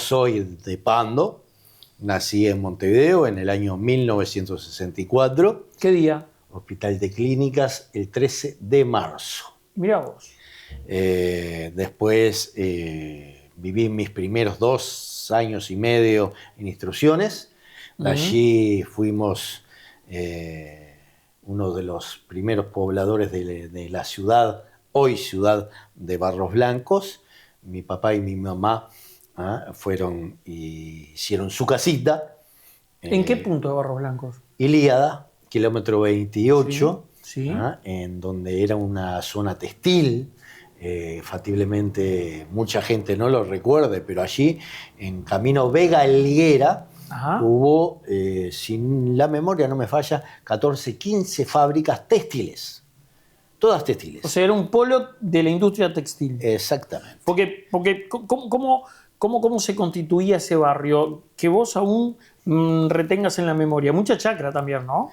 soy de Pando, nací en Montevideo en el año 1964. ¿Qué día? Hospital de Clínicas, el 13 de marzo. Mirá vos. Después viví mis primeros 2 años y medio en Instrucciones. De allí fuimos uno de los primeros pobladores de la ciudad, hoy ciudad de Barros Blancos. Mi papá y mi mamá fueron y hicieron su casita. ¿En qué punto de Barros Blancos? Ilíada, kilómetro 28, Sí. en donde era una zona textil. Factiblemente mucha gente no lo recuerde, pero allí en camino Vega Helguera hubo, si la memoria no me falla, 14, 15 fábricas textiles. Todas textiles. O sea, era un polo de la industria textil. Exactamente. Porque ¿cómo se constituía ese barrio? Que vos aún retengas en la memoria. Mucha chacra también, ¿no?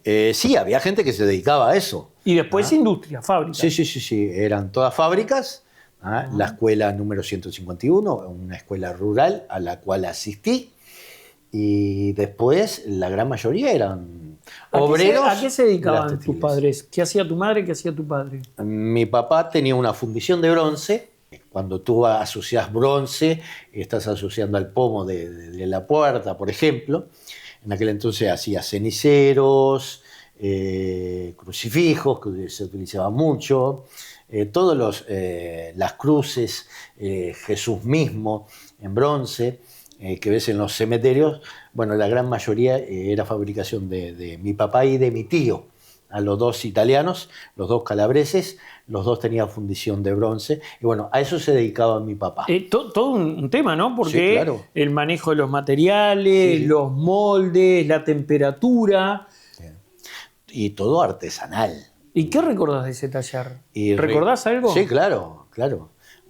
Sí, había gente que se dedicaba a eso. Y después industria, fábrica. Sí. Eran todas fábricas. La escuela número 151, una escuela rural a la cual asistí. Y después la gran mayoría eran obreros. ¿A qué se dedicaban tus padres? ¿Qué hacía tu madre? ¿Qué hacía tu padre? Mi papá tenía una fundición de bronce. Cuando tú asocias bronce, estás asociando al pomo de la puerta, por ejemplo. En aquel entonces hacía ceniceros, crucifijos, que se utilizaba mucho, todas las cruces, Jesús mismo en bronce, que ves en los cementerios. Bueno, la gran mayoría era fabricación de mi papá y de mi tío. A los dos italianos, los dos calabreses, los dos tenían fundición de bronce. Y bueno, a eso se dedicaba mi papá. Todo un tema, ¿no? Porque sí, claro. El manejo de los materiales, los moldes, la temperatura. Y todo artesanal. ¿Y qué recordás de ese taller? ¿Recordás algo? Sí, claro.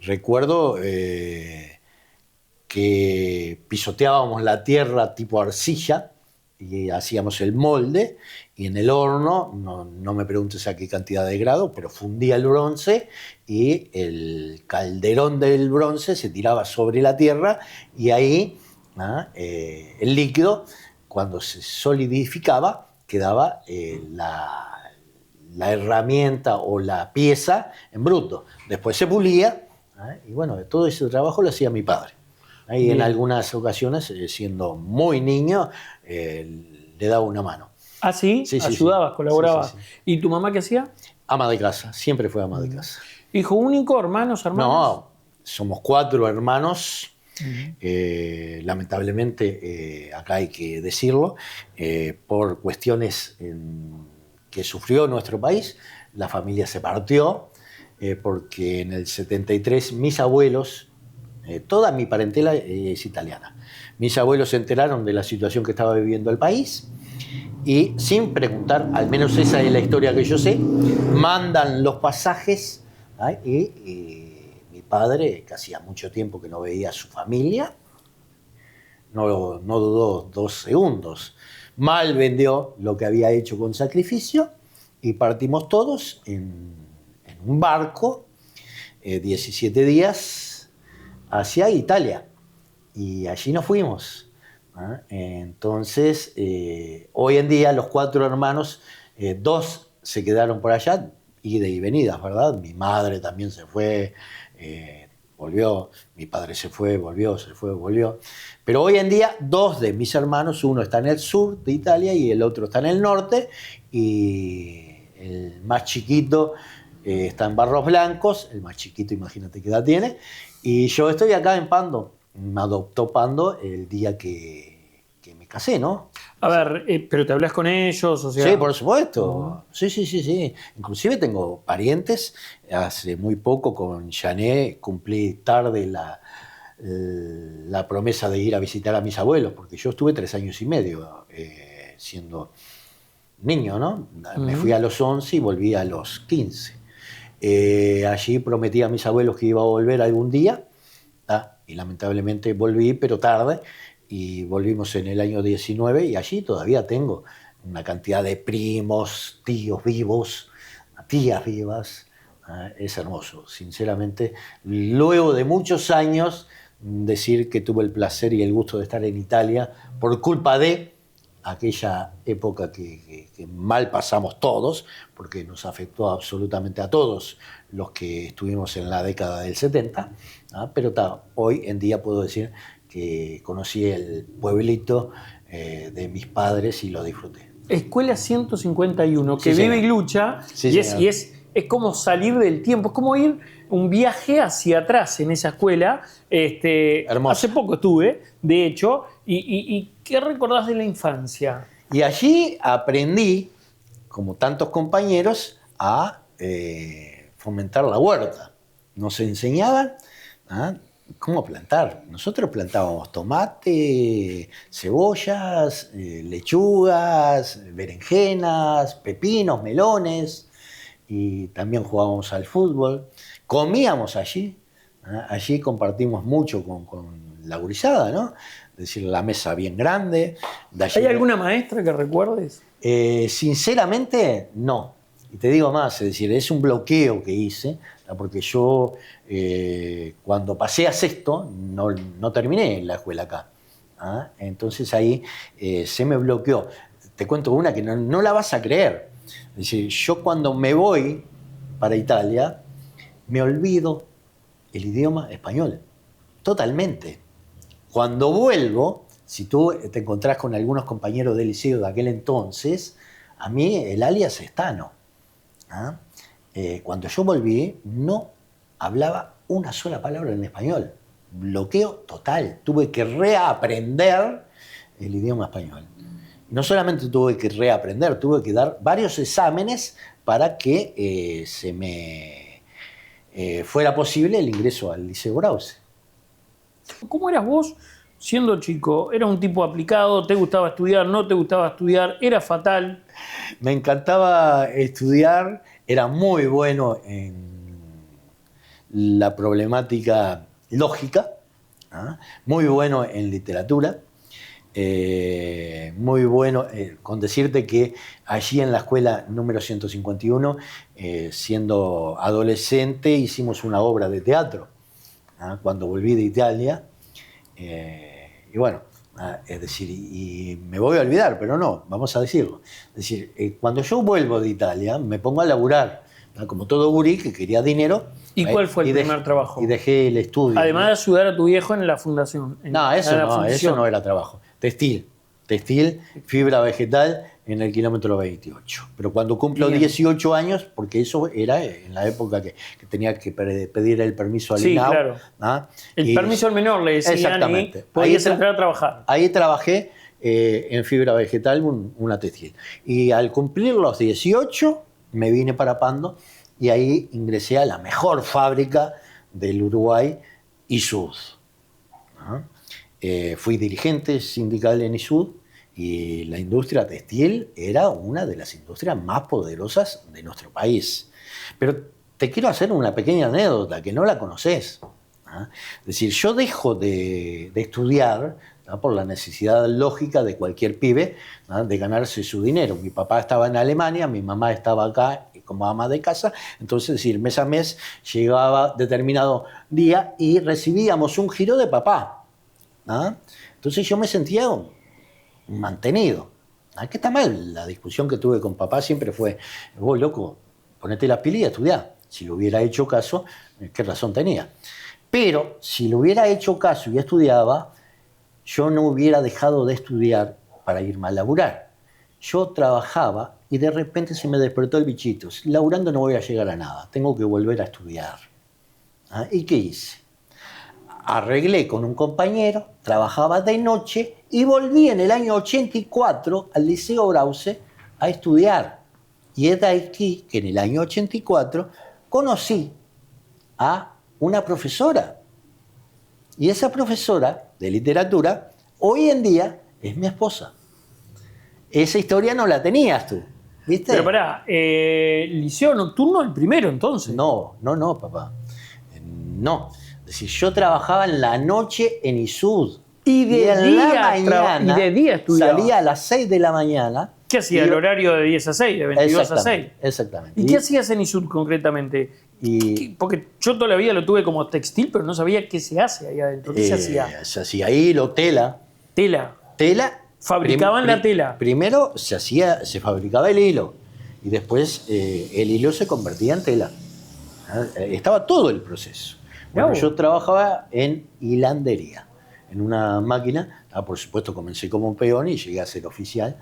Recuerdo que pisoteábamos la tierra tipo arcilla y hacíamos el molde, y en el horno, no me preguntes a qué cantidad de grado, pero fundía el bronce y el calderón del bronce se tiraba sobre la tierra, y ahí el líquido, cuando se solidificaba, quedaba la herramienta o la pieza en bruto. Después se pulía, y bueno, todo ese trabajo lo hacía mi padre. Ahí en algunas ocasiones, siendo muy niño, le daba una mano. ¿Ah, sí? ¿Ayudabas, colaborabas? Sí. ¿Y tu mamá qué hacía? Ama de casa, siempre fue ama de casa. ¿Hijo único, hermanos? No, somos 4 hermanos. Lamentablemente, acá hay que decirlo, por cuestiones que sufrió nuestro país, la familia se partió, porque en el 73 mis abuelos, toda mi parentela es italiana, mis abuelos se enteraron de la situación que estaba viviendo el país y, sin preguntar, al menos esa es la historia que yo sé, mandan los pasajes, y mi padre, que hacía mucho tiempo que no veía a su familia, no dudó 2 segundos. Mal vendió lo que había hecho con sacrificio y partimos todos en un barco, 17 días, hacia Italia. Y allí nos fuimos. Entonces, hoy en día los 4 hermanos, 2 se quedaron por allá, ida y venidas, ¿verdad? Mi madre también se fue, volvió, mi padre se fue, volvió. Pero hoy en día 2 de mis hermanos, uno está en el sur de Italia y el otro está en el norte, y el más chiquito está en Barros Blancos, el más chiquito, imagínate qué edad tiene, y yo estoy acá en Pando. Me adoptó Pando el día que me casé, ¿no? A ver, pero te hablas con ellos, o sea... Sí, por supuesto. Sí. Inclusive tengo parientes. Hace muy poco con Jané cumplí tarde la promesa de ir a visitar a mis abuelos, porque yo estuve 3 años y medio siendo niño, ¿no? Me fui a los 11 y volví a los 15. Allí prometí a mis abuelos que iba a volver algún día, y lamentablemente volví, pero tarde, y volvimos en el año 19, y allí todavía tengo una cantidad de primos, tíos vivos, tías vivas. Es hermoso, sinceramente. Luego de muchos años decir que tuve el placer y el gusto de estar en Italia por culpa de aquella época que mal pasamos todos, porque nos afectó absolutamente a todos los que estuvimos en la década del 70, pero hoy en día puedo decir que conocí el pueblito de mis padres y lo disfruté. Escuela 151, que Sí, vive señor. y lucha, Sí, y señor. es como salir del tiempo, es como ir un viaje hacia atrás en esa escuela. Hermoso. Hace poco estuve, de hecho, y ¿qué recordás de la infancia? Y allí aprendí, como tantos compañeros, a fomentar la huerta. Nos enseñaban cómo plantar. Nosotros plantábamos tomate, cebollas, lechugas, berenjenas, pepinos, melones, y también jugábamos al fútbol. Comíamos allí. Allí compartimos mucho con la gurizada, ¿no? Es decir, la mesa bien grande. De allí, ¿Hay alguna maestra que recuerdes? sinceramente, no. Y te digo más, es decir, es un bloqueo que hice, porque yo cuando pasé a sexto no terminé la escuela acá. Entonces ahí se me bloqueó. Te cuento una que no la vas a creer. Es decir, yo cuando me voy para Italia, me olvido el idioma español, totalmente. Cuando vuelvo, si tú te encontrás con algunos compañeros del liceo de aquel entonces, a mí el alias es Tano. Cuando yo volví, no hablaba una sola palabra en español. Bloqueo total. Tuve que reaprender el idioma español. No solamente tuve que reaprender, tuve que dar varios exámenes para que se me fuera posible el ingreso al Liceo Brause. ¿Cómo eras vos siendo chico? ¿Eras un tipo aplicado? ¿Te gustaba estudiar? ¿No te gustaba estudiar? ¿Era fatal? Me encantaba estudiar, era muy bueno en la problemática lógica, muy bueno en literatura, muy bueno, con decirte que allí en la escuela número 151, siendo adolescente, hicimos una obra de teatro, cuando volví de Italia, y bueno, es decir, y me voy a olvidar, pero no, vamos a decirlo. Es decir, cuando yo vuelvo de Italia, me pongo a laburar, como todo gurí que quería dinero. ¿Y cuál fue el primer trabajo? Y dejé el estudio. Además de ayudar a tu viejo en la fundación. Eso no era trabajo. Textil, fibra vegetal en el kilómetro 28. Pero cuando cumplo 18 años, porque eso era en la época que tenía que pedir el permiso al INAU. Sí, claro. El permiso al menor, le decían, exactamente. Y podías entrar a trabajar. Ahí trabajé en fibra vegetal, una textil. Y al cumplir los 18, me vine para Pando y ahí ingresé a la mejor fábrica del Uruguay, ISUD. Fui dirigente sindical en ISUD y la industria textil era una de las industrias más poderosas de nuestro país. Pero te quiero hacer una pequeña anécdota que no la conoces. Es decir, yo dejo de estudiar por la necesidad lógica de cualquier pibe de ganarse su dinero. Mi papá estaba en Alemania, mi mamá estaba acá como ama de casa, entonces, es decir, mes a mes llegaba determinado día y recibíamos un giro de papá. Entonces yo me sentía mantenido. ¿Qué está mal? La discusión que tuve con papá siempre fue: vos, loco, ponete las pilas y estudiá. Si le hubiera hecho caso, ¿qué razón tenía? Pero si le hubiera hecho caso y estudiaba, yo no hubiera dejado de estudiar para irme a laburar. Yo trabajaba y de repente se me despertó el bichito. Laburando no voy a llegar a nada, tengo que volver a estudiar. ¿Y qué hice? Arreglé con un compañero, trabajaba de noche y volví en el año 84 al Liceo Brause a estudiar. Y es de aquí que en el año 84 conocí a una profesora. Y esa profesora de literatura hoy en día es mi esposa. Esa historia no la tenías tú, ¿viste? Pero pará, ¿liceo nocturno el primero entonces? No, papá. No. Es decir, yo trabajaba en la noche en ISUD. Y de día estudiaba. Salía a las 6 de la mañana. ¿Qué hacía? ¿El horario de 10 a 6, de 22 a 6? Exactamente. ¿Y qué hacías en ISUD concretamente? Porque yo toda la vida lo tuve como textil, pero no sabía qué se hace ahí adentro. ¿Qué se hacía? Se hacía hilo, tela. Tela. Tela. Fabricaban la tela. Primero se fabricaba el hilo y después el hilo se convertía en tela. Estaba todo el proceso. Bueno, yo trabajaba en hilandería, en una máquina. Por supuesto, comencé como peón y llegué a ser oficial.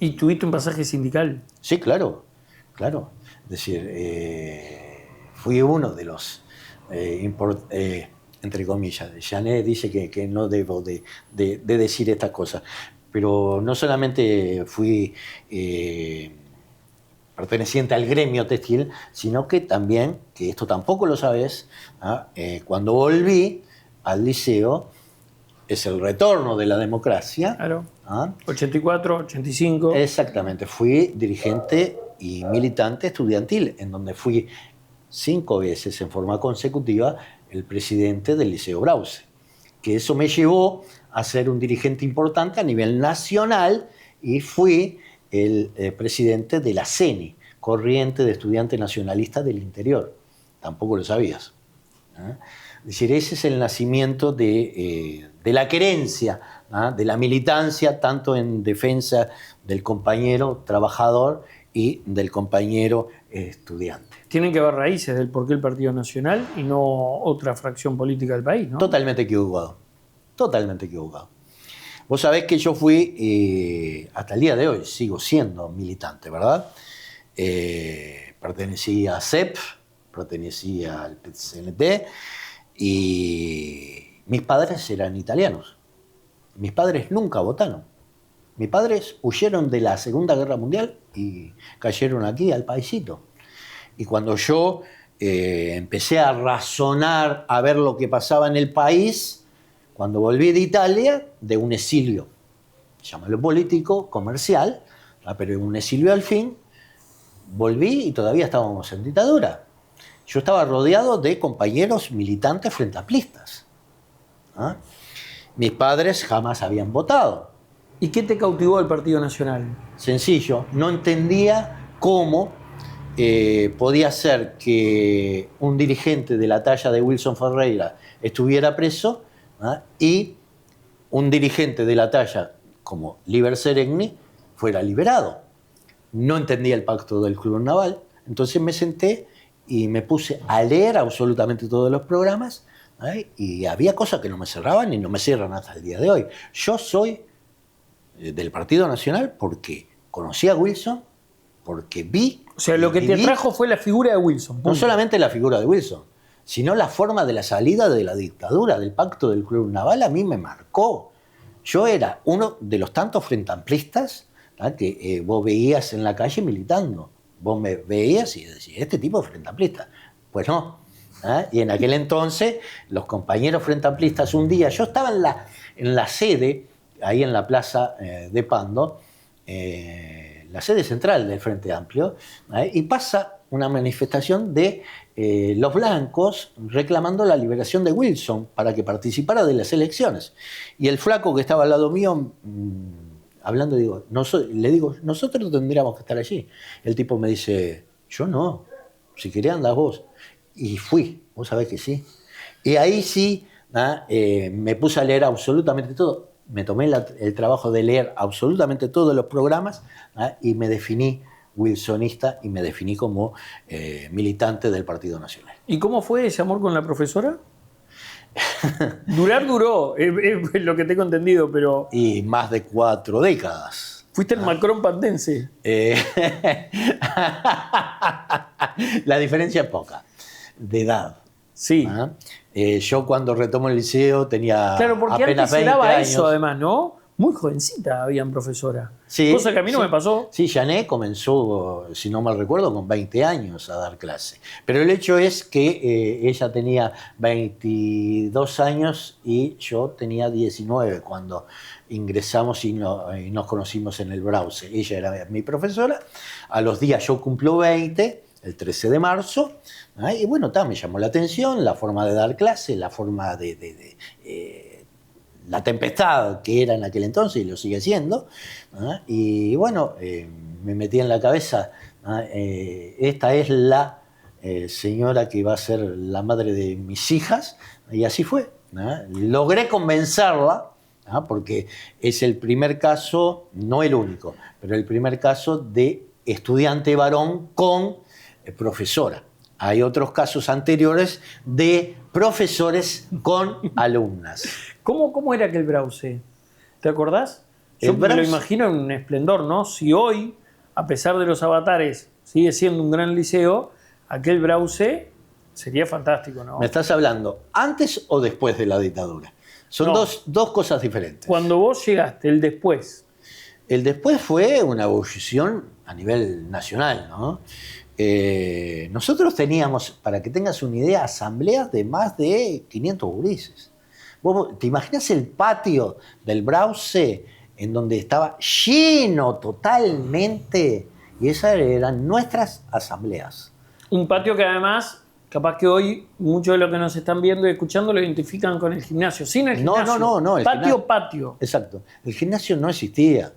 ¿Y tuviste un pasaje sindical? Sí, claro, claro. Es decir, fui uno de los, entre comillas, Janet dice que no debo de decir estas cosas, pero no solamente fui perteneciente al gremio textil, sino que también, que esto tampoco lo sabes, cuando volví al liceo, es el retorno de la democracia. Claro. 84, 85. Exactamente. Fui dirigente y militante estudiantil, en donde fui 5 veces en forma consecutiva el presidente del Liceo Brause. Que eso me llevó a ser un dirigente importante a nivel nacional y fui el presidente de la CENI, Corriente de Estudiantes Nacionalistas del Interior. Tampoco lo sabías. Es decir, ese es el nacimiento de la querencia, de la militancia, tanto en defensa del compañero trabajador y del compañero estudiante. Tienen que haber raíces del por qué el Partido Nacional y no otra fracción política del país, ¿no? Totalmente equivocado. Totalmente equivocado. Vos sabés que yo fui, hasta el día de hoy, sigo siendo militante, ¿verdad? Pertenecí a CEP, pertenecí al PCNT y mis padres eran italianos. Mis padres nunca votaron. Mis padres huyeron de la Segunda Guerra Mundial y cayeron aquí al paisito. Y cuando yo empecé a razonar, a ver lo que pasaba en el país, cuando volví de Italia, de un exilio, llámalo político, comercial, pero un exilio al fin, volví y todavía estábamos en dictadura. Yo estaba rodeado de compañeros militantes frentamplistas. Mis padres jamás habían votado. ¿Y qué te cautivó del Partido Nacional? Sencillo, no entendía cómo podía ser que un dirigente de la talla de Wilson Ferreira estuviera preso y un dirigente de la talla como Líber Seregni fuera liberado. No entendía el pacto del Club Naval, entonces me senté y me puse a leer absolutamente todos los programas y había cosas que no me cerraban y no me cierran hasta el día de hoy. Yo soy del Partido Nacional porque conocí a Wilson, porque vi... O sea, lo que te atrajo fue la figura de Wilson. No solamente la figura de Wilson, sino la forma de la salida de la dictadura, del pacto del Club Naval, a mí me marcó. Yo era uno de los tantos frentamplistas que vos veías en la calle militando. Vos me veías y decías, este tipo es frentamplista. Pues no. Y en aquel entonces, los compañeros frentamplistas, un día, yo estaba en la sede, ahí en la plaza de Pando, la sede central del Frente Amplio, y pasa una manifestación de los blancos reclamando la liberación de Wilson para que participara de las elecciones. Y el flaco que estaba al lado mío, hablando, le digo, nosotros tendríamos que estar allí. El tipo me dice, yo no, si querés andás vos. Y fui, vos sabés que sí. Y ahí sí me puse a leer absolutamente todo. Me tomé el trabajo de leer absolutamente todos los programas y me definí wilsonista y me definí como militante del Partido Nacional. ¿Y cómo fue ese amor con la profesora? Durar duró, es lo que tengo entendido, pero... Y más de 4 décadas. Fuiste el Macron pandense. La diferencia es poca, de edad. Sí. Yo cuando retomo el liceo tenía claro, porque apenas antes se daba 20 años. eso además, ¿no? Muy jovencita habían profesora. Sí, cosa que a mí no me pasó. Sí, Janet comenzó, si no mal recuerdo, con 20 años a dar clase. Pero el hecho es que ella tenía 22 años y yo tenía 19 cuando ingresamos y nos conocimos en el Brause. Ella era mi profesora. A los días yo cumplo 20, el 13 de marzo. Y bueno, me llamó la atención la forma de dar clase, la forma la tempestad que era en aquel entonces y lo sigue siendo. Y bueno, me metí en la cabeza, esta es la señora que va a ser la madre de mis hijas, y así fue. Logré convencerla, porque es el primer caso, no el único, pero el primer caso de estudiante varón con profesora. Hay otros casos anteriores de profesores con alumnas. ¿Cómo era aquel Brause? ¿Te acordás? Yo me lo imagino en un esplendor, ¿no? Si hoy, a pesar de los avatares, sigue siendo un gran liceo, aquel Brause sería fantástico, ¿no? ¿Me estás hablando antes o después de la dictadura? Son dos cosas diferentes. Cuando vos llegaste, el después. El después fue una ebullición a nivel nacional, ¿no? Nosotros teníamos, para que tengas una idea, asambleas de más de 500 gurises. ¿Vos te imaginas el patio del Brause en donde estaba lleno totalmente? Y esas eran nuestras asambleas. Un patio que además, capaz que hoy muchos de los que nos están viendo y escuchando lo identifican con el gimnasio. Sin el gimnasio. No. Patio. Exacto. El gimnasio no existía.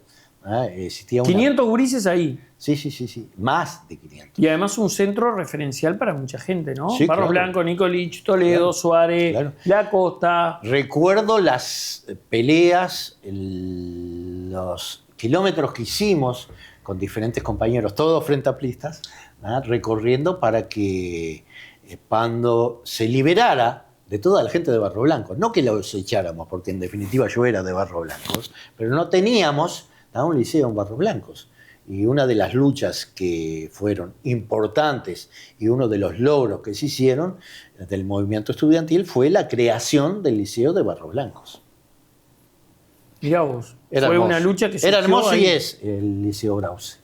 Existía 500 gurises ahí. Sí. Más de 500. Y además un centro referencial para mucha gente, ¿no? Sí, Barros claro. Blanco, Nicolich, Toledo, claro, Suárez, claro. La Costa. Recuerdo las peleas, los kilómetros que hicimos con diferentes compañeros, todos frente amplistas, recorriendo para que Pando se liberara de toda la gente de Barros Blancos. No que los echáramos, porque en definitiva yo era de Barros Blancos, pero no teníamos un liceo en Barros Blancos. Y una de las luchas que fueron importantes y uno de los logros que se hicieron del movimiento estudiantil fue la creación del liceo de Barros Blancos. Mirá vos, fue hermoso. Una lucha que se era hermoso ahí. Y es el Liceo Brause.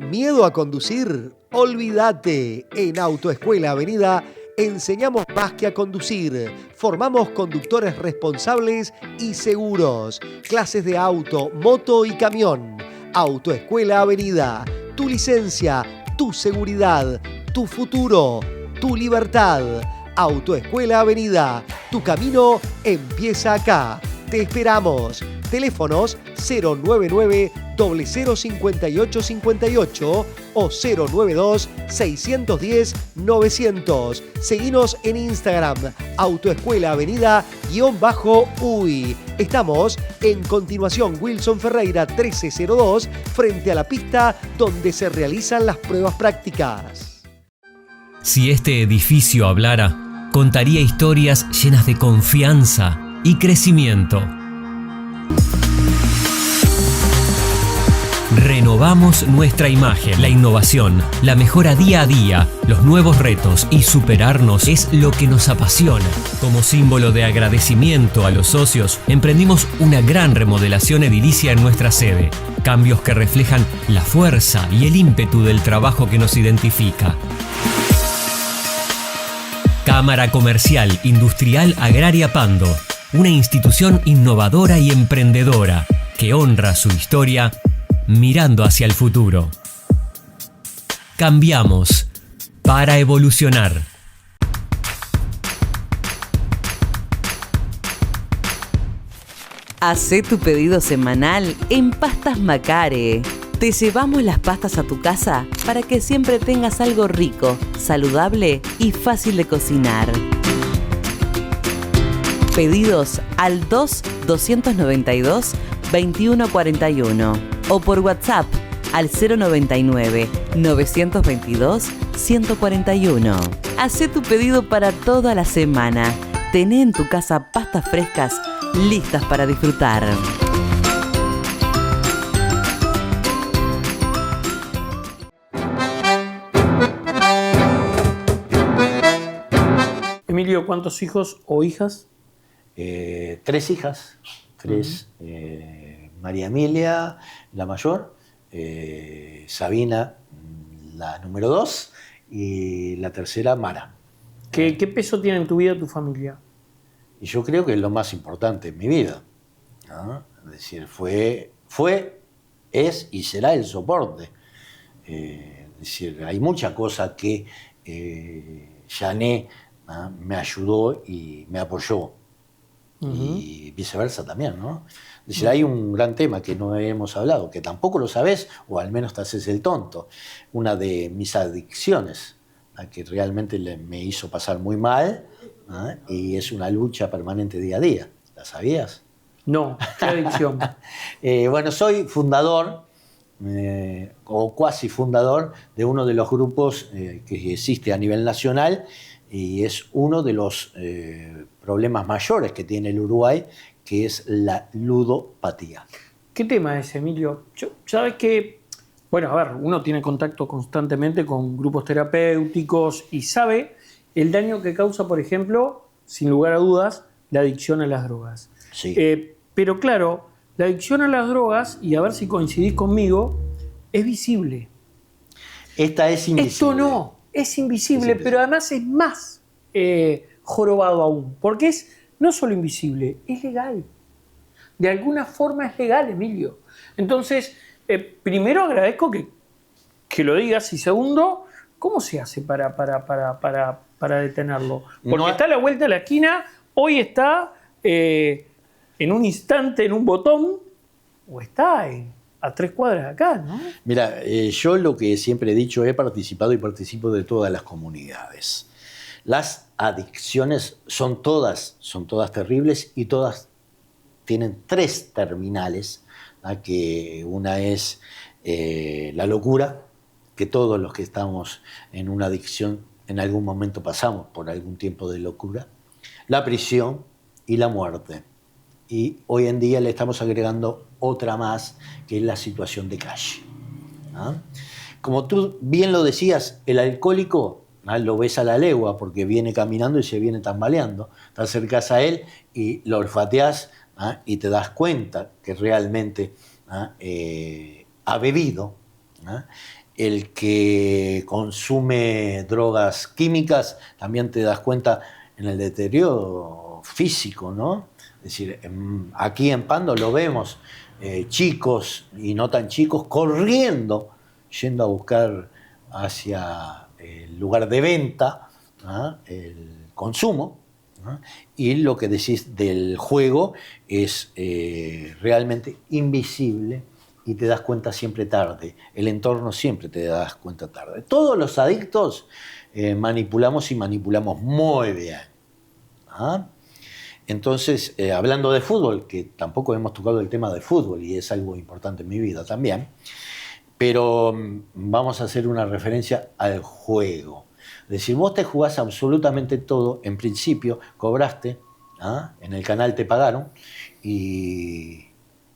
¿Miedo a conducir? Olvídate. En Autoescuela Avenida enseñamos más que a conducir. Formamos conductores responsables y seguros. Clases de auto, moto y camión. Autoescuela Avenida. Tu licencia, tu seguridad, tu futuro, tu libertad. Autoescuela Avenida. Tu camino empieza acá. Te esperamos. Teléfonos 099-005858 o 092-610-900. Seguinos en Instagram, Autoescuela Avenida_UI. Estamos en Continuación Wilson Ferreira 1302, frente a la pista donde se realizan las pruebas prácticas. Si este edificio hablara, contaría historias llenas de confianza y crecimiento. Renovamos nuestra imagen. La innovación, la mejora día a día, los nuevos retos y superarnos es lo que nos apasiona. Como símbolo de agradecimiento a los socios, emprendimos una gran remodelación edilicia en nuestra sede. Cambios que reflejan la fuerza y el ímpetu del trabajo que nos identifica. Cámara Comercial Industrial Agraria Pando, una institución innovadora y emprendedora que honra su historia mirando hacia el futuro. Cambiamos para evolucionar. Hacé tu pedido semanal en Pastas Macare. Te llevamos las pastas a tu casa para que siempre tengas algo rico, saludable y fácil de cocinar. Pedidos al 2-292-2141 o por WhatsApp al 099-922-141. Hacé tu pedido para toda la semana. Tené en tu casa pastas frescas listas para disfrutar. Emilio, ¿cuántos hijos o hijas? 3 hijas. 3. María Emilia, la mayor. Sabina, la número 2. Y la tercera, Mara. ¿Qué peso tiene en tu vida tu familia? Y yo creo que es lo más importante en mi vida, ¿no? Es decir, fue, es y será el soporte. Es decir, hay muchas cosas que Jané me ayudó y me apoyó. Y y viceversa también, ¿no? Es decir, hay un gran tema que no hemos hablado, que tampoco lo sabes, o al menos te haces el tonto. Una de mis adicciones, la que realmente me hizo pasar muy mal, ¿eh? Y es una lucha permanente día a día. ¿La sabías? No, ¿qué adicción? Bueno, soy fundador, o cuasi fundador, de uno de los grupos que existe a nivel nacional, y es uno de los problemas mayores que tiene el Uruguay, que es la ludopatía. ¿Qué tema es, Emilio? Sabes que, bueno, a ver, uno tiene contacto constantemente con grupos terapéuticos y sabe el daño que causa, por ejemplo, sin lugar a dudas, la adicción a las drogas. Sí. Pero claro, la adicción a las drogas, y a ver si coincidís conmigo, es visible. Esta es invisible. Esto no, es invisible, pero además es más jorobado aún, porque es no solo invisible, es legal. De alguna forma es legal, Emilio. Entonces, primero agradezco que lo digas, y segundo, ¿cómo se hace para detenerlo? Porque No, está a la vuelta de la esquina, hoy está en un instante en un botón, o está a 3 cuadras de acá, ¿no? Mira, yo lo que siempre he dicho, he participado y participo de todas las comunidades. Las adicciones son todas terribles y todas tienen 3 terminales, ¿no? Que una es la locura, que todos los que estamos en una adicción en algún momento pasamos por algún tiempo de locura, la prisión y la muerte. Y hoy en día le estamos agregando otra más, que es la situación de calle. ¿Ah? Como tú bien lo decías, el alcohólico lo ves a la legua porque viene caminando y se viene tambaleando. Te acercas a él y lo olfateás, y te das cuenta que realmente ha bebido. El que consume drogas químicas también te das cuenta en el deterioro físico, ¿no? Es decir, aquí en Pando lo vemos, chicos y no tan chicos corriendo, yendo a buscar hacia el lugar de venta, el consumo, y lo que decís del juego es realmente invisible y te das cuenta siempre tarde. El entorno siempre te das cuenta tarde. Todos los adictos manipulamos y manipulamos muy bien. Entonces, hablando de fútbol, que tampoco hemos tocado el tema de fútbol y es algo importante en mi vida también, pero vamos a hacer una referencia al juego. Es decir, vos te jugás absolutamente todo, en principio cobraste, en el canal te pagaron y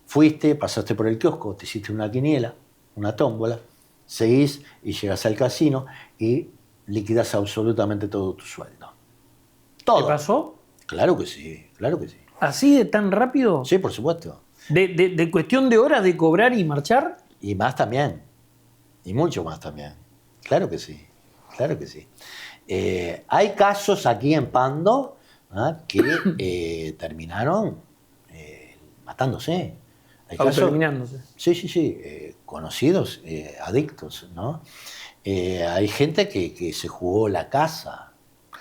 fuiste, pasaste por el kiosco, te hiciste una quiniela, una tómbola, seguís y llegas al casino y liquidás absolutamente todo tu sueldo. Todo. ¿Te pasó? Claro que sí, claro que sí. ¿Así de tan rápido? Sí, por supuesto. ¿De cuestión de horas de cobrar y marchar? Y más también. Y mucho más también. Claro que sí, claro que sí. Hay casos aquí en Pando que terminaron matándose. Hay casos, terminándose. Sí, conocidos, adictos, ¿no? Hay gente que se jugó la casa.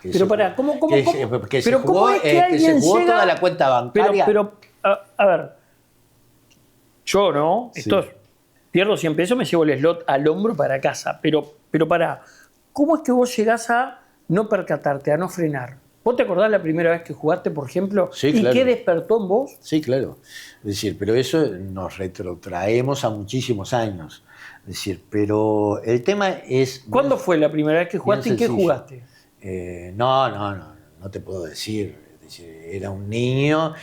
Pero pará, ¿cómo? Que se pero jugó, ¿cómo es que alguien jugó llega? toda la cuenta bancaria. Pero a ver, yo, ¿no? Sí. Esto es, pierdo 100 pesos, me llevo el slot al hombro para casa. Pero pará, ¿cómo es que vos llegás a no percatarte, a no frenar? ¿Vos te acordás la primera vez que jugaste, por ejemplo? Sí, ¿Y claro. qué despertó en vos? Sí, claro. Es decir, pero eso nos retrotraemos a muchísimos años. Es decir, pero el tema es... ¿Cuándo fue la primera vez que jugaste y qué sencillo. jugaste? No te puedo decir. Es decir, era un niño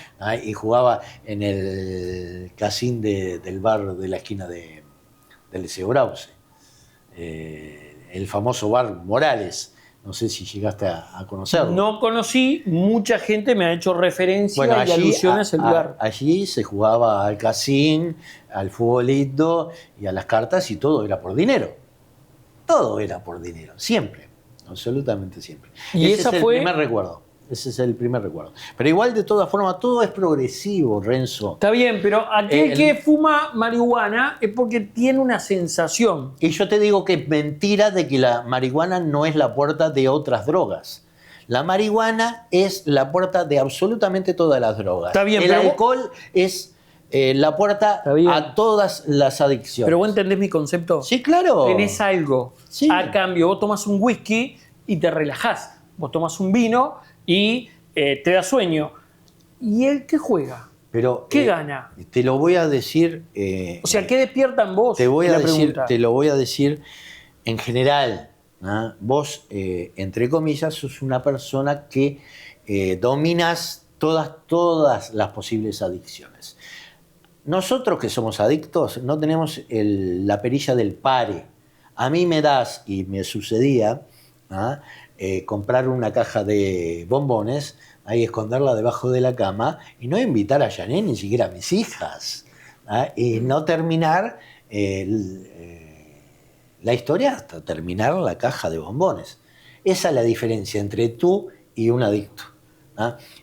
y jugaba en el casín del bar de la esquina del Liceo Brause. El famoso bar Morales. No sé si llegaste a conocerlo. No conocí, mucha gente me ha hecho referencia y alusiones al lugar. Allí se jugaba al casín, al futbolito y a las cartas y todo era por dinero. Todo era por dinero, siempre, absolutamente siempre. Y Ese esa es el fue... primer recuerdo. Ese es el primer recuerdo. Pero igual, de todas formas, todo es progresivo, Renzo. Está bien, pero aquel que fuma marihuana es porque tiene una sensación. Y yo te digo que es mentira de que la marihuana no es la puerta de otras drogas. La marihuana es la puerta de absolutamente todas las drogas. Está bien, el pero alcohol es la puerta a todas las adicciones. ¿Pero vos entendés mi concepto? Sí, claro. Tenés algo. Sí. A cambio, vos tomás un whisky y te relajás. Vos tomás un vino y te da sueño. ¿Y él qué juega? Pero, ¿Qué gana? Te lo voy a decir... o sea, ¿qué despierta en vos? Te lo voy a decir en general. ¿No? Vos, entre comillas, sos una persona que dominas todas las posibles adicciones. Nosotros que somos adictos no tenemos la perilla del pare. A mí me das, y me sucedía, comprar una caja de bombones, ahí esconderla debajo de la cama y no invitar a Janet ni siquiera a mis hijas. Y no terminar la historia hasta terminar la caja de bombones. Esa es la diferencia entre tú y un adicto.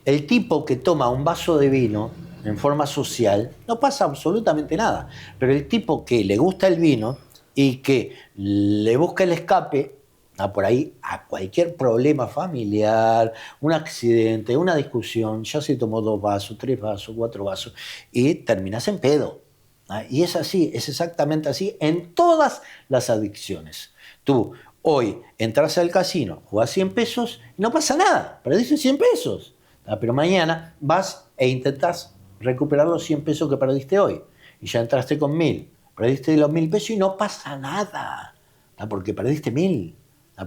El tipo que toma un vaso de vino en forma social, no pasa absolutamente nada. Pero el tipo que le gusta el vino y que le busca el escape por ahí a cualquier problema familiar, un accidente, una discusión, ya se tomó 2 vasos, 3 vasos, 4 vasos y terminás en pedo. Y es así, es exactamente así en todas las adicciones. Tú hoy entras al casino, jugás 100 pesos y no pasa nada, perdiste 100 pesos. Pero mañana vas e intentás recuperar los 100 pesos que perdiste hoy. Y ya entraste con 1000. Perdiste los 1000 pesos y no pasa nada. Porque perdiste 1000.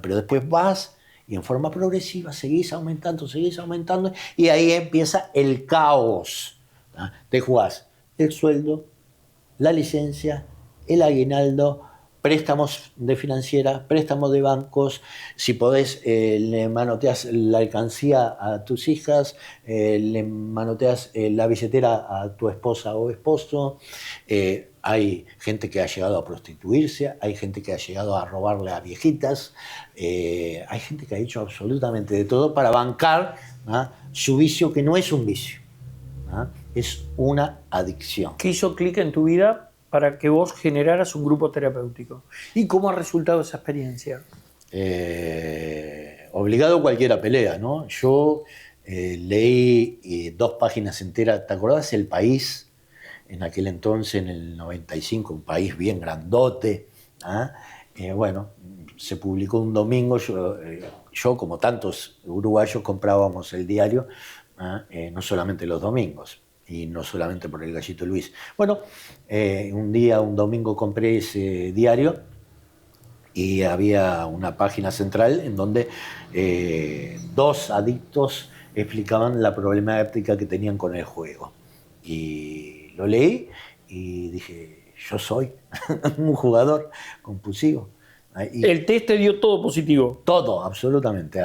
Pero después vas y en forma progresiva seguís aumentando. Y ahí empieza el caos. Te jugás el sueldo, la licencia, el aguinaldo, préstamos de financiera, préstamos de bancos, si podés le manoteas la alcancía a tus hijas, le manoteas la billetera a tu esposa o esposo, hay gente que ha llegado a prostituirse, hay gente que ha llegado a robarle a viejitas, hay gente que ha hecho absolutamente de todo para bancar su vicio, que no es un vicio, es una adicción. ¿Qué hizo clic en tu vida para que vos generaras un grupo terapéutico? ¿Y cómo ha resultado esa experiencia? Obligado cualquiera pelea, ¿no? Yo leí 2 páginas enteras. ¿Te acordás El País? En aquel entonces, en el 95, un país bien grandote. Bueno, se publicó un domingo. Yo, como tantos uruguayos, comprábamos el diario, no solamente los domingos. Y no solamente por el Gallito Luis. Bueno, un domingo compré ese diario y había una página central en donde 2 adictos explicaban la problemática que tenían con el juego. Y lo leí y dije, yo soy un jugador compulsivo. El test te dio todo positivo. Todo, absolutamente.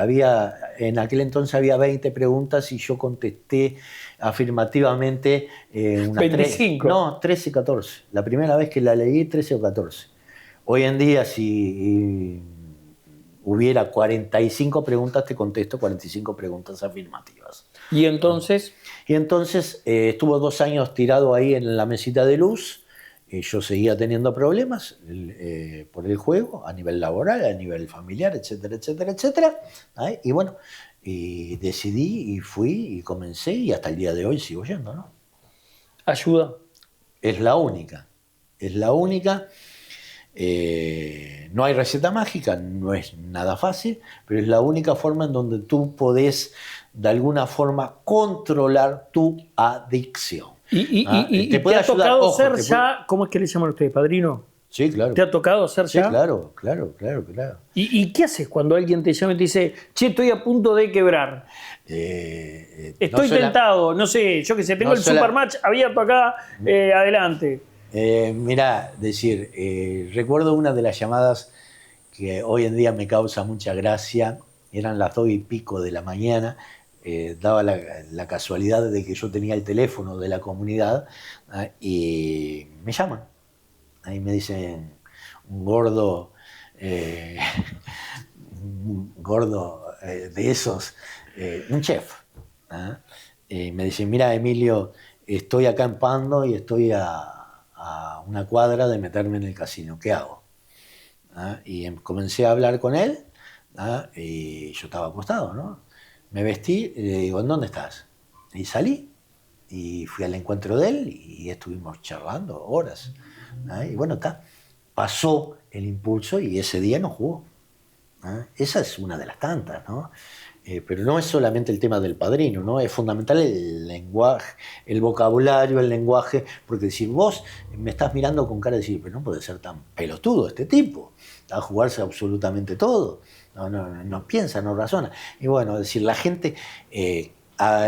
En aquel entonces había 20 preguntas y yo contesté afirmativamente unas 25. 13, 14. La primera vez que la leí, 13 o 14. Hoy en día, si hubiera 45 preguntas, te contesto 45 preguntas afirmativas. ¿Y entonces? Estuvo 2 años tirado ahí en la mesita de luz. Yo seguía teniendo problemas por el juego, a nivel laboral, a nivel familiar, etcétera, etcétera, etcétera. Y bueno, y decidí y fui y comencé y hasta el día de hoy sigo yendo, ¿no? ¿Ayuda? Es la única. No hay receta mágica, no es nada fácil, pero es la única forma en donde tú podés de alguna forma controlar tu adicción. ¿Y te ha tocado ser ya, cómo es que le llaman ustedes, padrino? Sí, claro. ¿Te ha tocado ser ya? Sí, claro. ¿Y qué haces cuando alguien te llama y te dice, che, estoy a punto de quebrar? Estoy tentado, no sé, yo qué sé, tengo el Supermatch abierto acá, adelante. Mirá, recuerdo una de las llamadas que hoy en día me causa mucha gracia, eran las 2:00 de la mañana. Daba la casualidad de que yo tenía el teléfono de la comunidad y me llaman. Ahí me dicen un gordo de esos, un chef. Y me dicen, mira, Emilio, estoy acá en Pando y estoy a una cuadra de meterme en el casino. ¿Qué hago? Y comencé a hablar con él y yo estaba acostado, ¿no? Me vestí y le digo, ¿en dónde estás? Y salí y fui al encuentro de él y estuvimos charlando horas. Y bueno, pasó el impulso y ese día no jugó. Esa es una de las tantas, ¿no? Pero no es solamente el tema del padrino, ¿no? Es fundamental el lenguaje, el vocabulario, el lenguaje, porque decir, vos me estás mirando con cara de decir, pero no puede ser tan pelotudo este tipo, a jugarse absolutamente todo, no piensa, no razona. Y bueno, es decir, la gente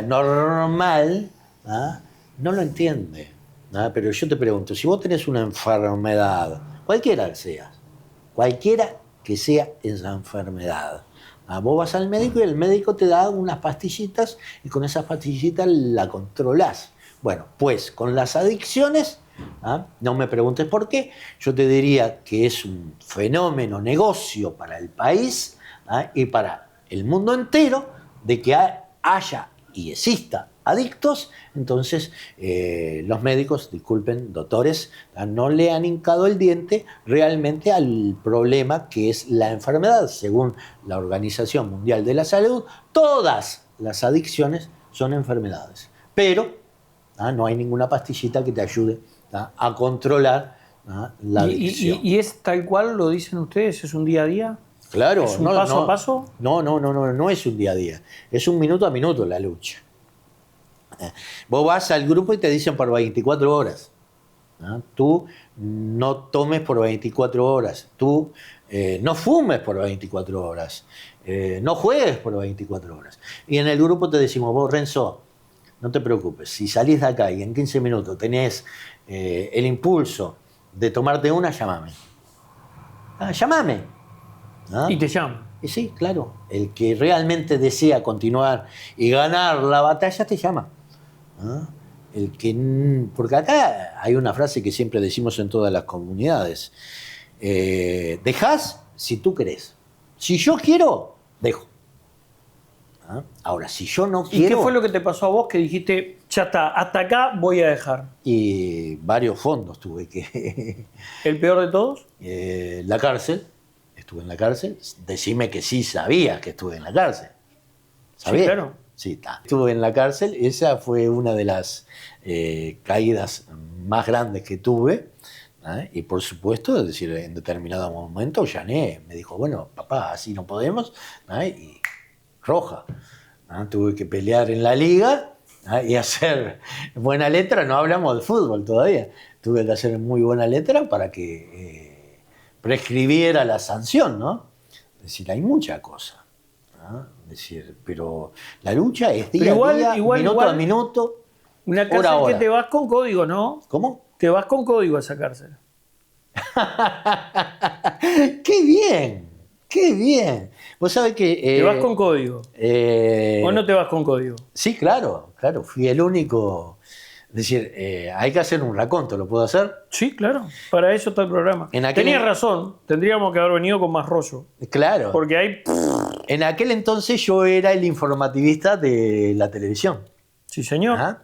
normal no lo entiende, pero yo te pregunto, si vos tenés una enfermedad, cualquiera que sea esa enfermedad, vos vas al médico y el médico te da unas pastillitas y con esas pastillitas la controlás. Bueno, pues con las adicciones, no me preguntes por qué, yo te diría que es un fenómeno, negocio para el país y para el mundo entero de que haya y exista adictos. Entonces los médicos, disculpen, doctores, no le han hincado el diente realmente al problema que es la enfermedad. Según la Organización Mundial de la Salud, todas las adicciones son enfermedades, pero no hay ninguna pastillita que te ayude a controlar la adicción. ¿Y es tal cual lo dicen ustedes? ¿Es un día a día? Claro. ¿Es un paso a paso? No es un día a día, es un minuto a minuto la lucha. Vos vas al grupo y te dicen por 24 horas. Tú no tomes por 24 horas. Tú no fumes por 24 horas. No juegues por 24 horas. Y en el grupo te decimos, vos, Renzo, no te preocupes. Si salís de acá y en 15 minutos tenés el impulso de tomarte una, llámame. Llámame. Y te llama. Y sí, claro. El que realmente desea continuar y ganar la batalla te llama. Porque acá hay una frase que siempre decimos en todas las comunidades. Dejás si tú querés. Si yo quiero, dejo. Ahora, si yo no quiero... ¿Y qué fue lo que te pasó a vos que dijiste, ya está, hasta acá voy a dejar? Y varios fondos tuve que... ¿El peor de todos? La cárcel. Estuve en la cárcel. Decime que sí sabías que estuve en la cárcel. ¿Sabías? Sí, claro. Sí, estuve en la cárcel. Esa fue una de las caídas más grandes que tuve. Y por supuesto, es decir, en determinado momento Jané me dijo, bueno, papá, así no podemos. Y roja. Tuve que pelear en la liga y hacer buena letra. No hablamos de fútbol todavía. Tuve que hacer muy buena letra para que prescribiera la sanción, ¿no? Es decir, hay mucha cosa. Es decir, pero la lucha es día a día, minuto a minuto, una cárcel hora a hora. Que te vas con código, ¿no? ¿Cómo? Te vas con código a esa cárcel. ¡Qué bien! ¡Qué bien! Vos sabés que... ¿Te vas con código? ¿O no te vas con código? Sí, claro. Fui el único... Es decir, hay que hacer un raconto, ¿lo puedo hacer? Sí, claro. Para eso está el programa. Tenías razón. Tendríamos que haber venido con más rollo. Claro. Porque hay... En aquel entonces yo era el informativista de la televisión. Sí, señor.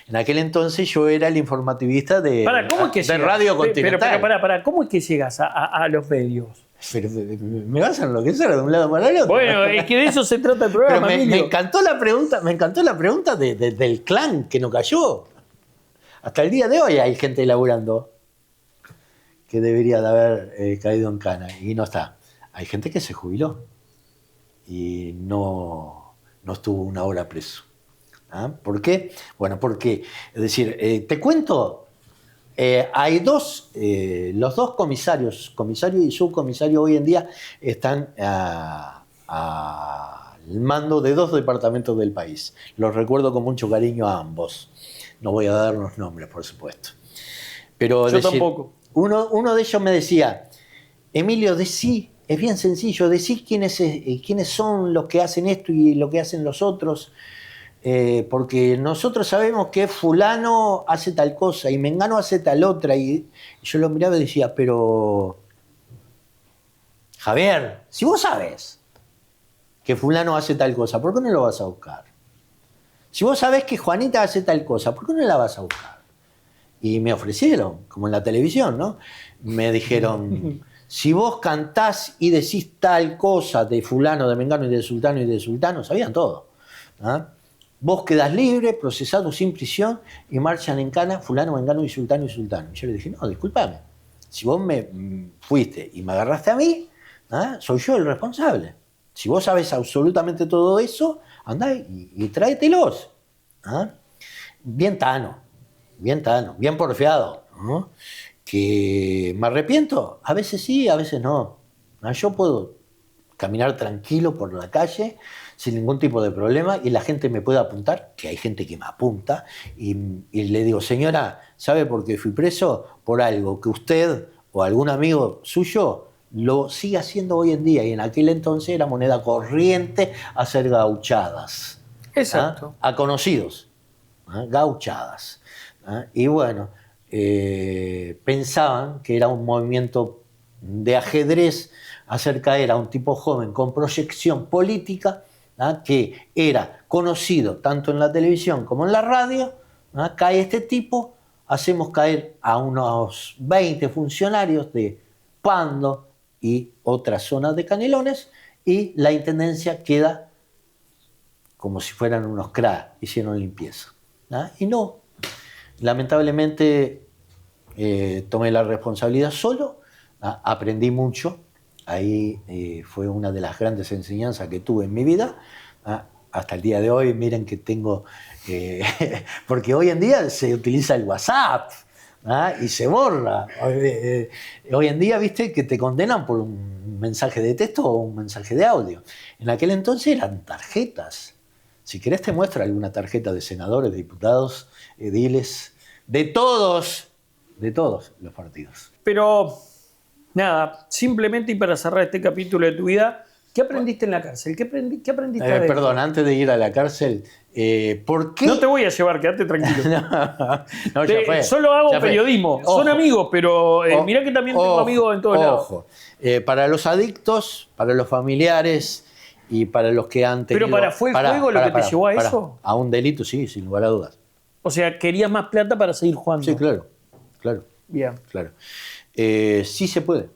En aquel entonces yo era el informativista de Radio Continental. Pero, ¿cómo es que llegas a los medios? Pero me vas a enloquecer de un lado para el otro. Bueno, es que de eso se trata el programa. Pero me encantó la pregunta del clan que no cayó. Hasta el día de hoy hay gente laburando que debería de haber caído en cana y no está. Hay gente que se jubiló y no estuvo una hora preso. ¿Por qué? Bueno, porque, es decir, te cuento, hay los dos comisarios, comisario y subcomisario hoy en día están al mando de 2 departamentos del país. Los recuerdo con mucho cariño a ambos. No voy a dar los nombres, por supuesto. Pero yo tampoco. Uno de ellos me decía, Emilio, decí, es bien sencillo, decí quiénes son los que hacen esto y lo que hacen los otros, porque nosotros sabemos que fulano hace tal cosa y mengano hace tal otra. Y yo lo miraba y decía, pero Javier, si vos sabés que fulano hace tal cosa, ¿por qué no lo vas a buscar? Si vos sabés que Juanita hace tal cosa, ¿por qué no la vas a buscar? Y me ofrecieron, como en la televisión, ¿no? Me dijeron, si vos cantás y decís tal cosa de fulano, de mengano y de sultano, sabían todo. Vos quedás libre, procesado sin prisión y marchan en cana fulano, mengano y sultano y sultano. Y yo le dije, no, discúlpame, si vos me fuiste y me agarraste a mí, soy yo el responsable. Si vos sabés absolutamente todo eso, andá y tráetelos. Bien tano, bien porfiado. ¿No? ¿Que me arrepiento? A veces sí, a veces no. Yo puedo caminar tranquilo por la calle sin ningún tipo de problema y la gente me puede apuntar, que hay gente que me apunta, y le digo, señora, ¿sabe por qué fui preso? Por algo que usted o algún amigo suyo lo sigue haciendo hoy en día, y en aquel entonces era moneda corriente hacer gauchadas. Exacto. A conocidos, gauchadas. Y bueno, pensaban que era un movimiento de ajedrez hacer caer a un tipo joven con proyección política, que era conocido tanto en la televisión como en la radio. Cae este tipo, hacemos caer a unos 20 funcionarios de Pando y otras zonas de Canelones, y la intendencia queda como si fueran unos cracks, hicieron limpieza. Y no, lamentablemente tomé la responsabilidad solo, aprendí mucho, ahí fue una de las grandes enseñanzas que tuve en mi vida, hasta el día de hoy. Miren que tengo, porque hoy en día se utiliza el WhatsApp, y se borra. Hoy en día, viste, que te condenan por un mensaje de texto o un mensaje de audio. En aquel entonces eran tarjetas. Si querés te muestro alguna tarjeta de senadores, de diputados, ediles, de todos los partidos. Pero, nada, simplemente, y para cerrar este capítulo de tu vida, ¿qué aprendiste en la cárcel? ¿Qué aprendiste adentro? Perdón, antes de ir a la cárcel, ¿por qué? No te voy a llevar, quédate tranquilo. No, ya fue. Solo hago ya periodismo. Ojo. Son amigos, pero mirá que también tengo amigos en todos lados. Ojo. Para los adictos, para los familiares y para los que han tenido... ¿Pero fue el juego lo que te llevó a eso? A un delito, sí, sin lugar a dudas. O sea, querías más plata para seguir jugando. Sí, claro. Bien. Claro. Sí se puede.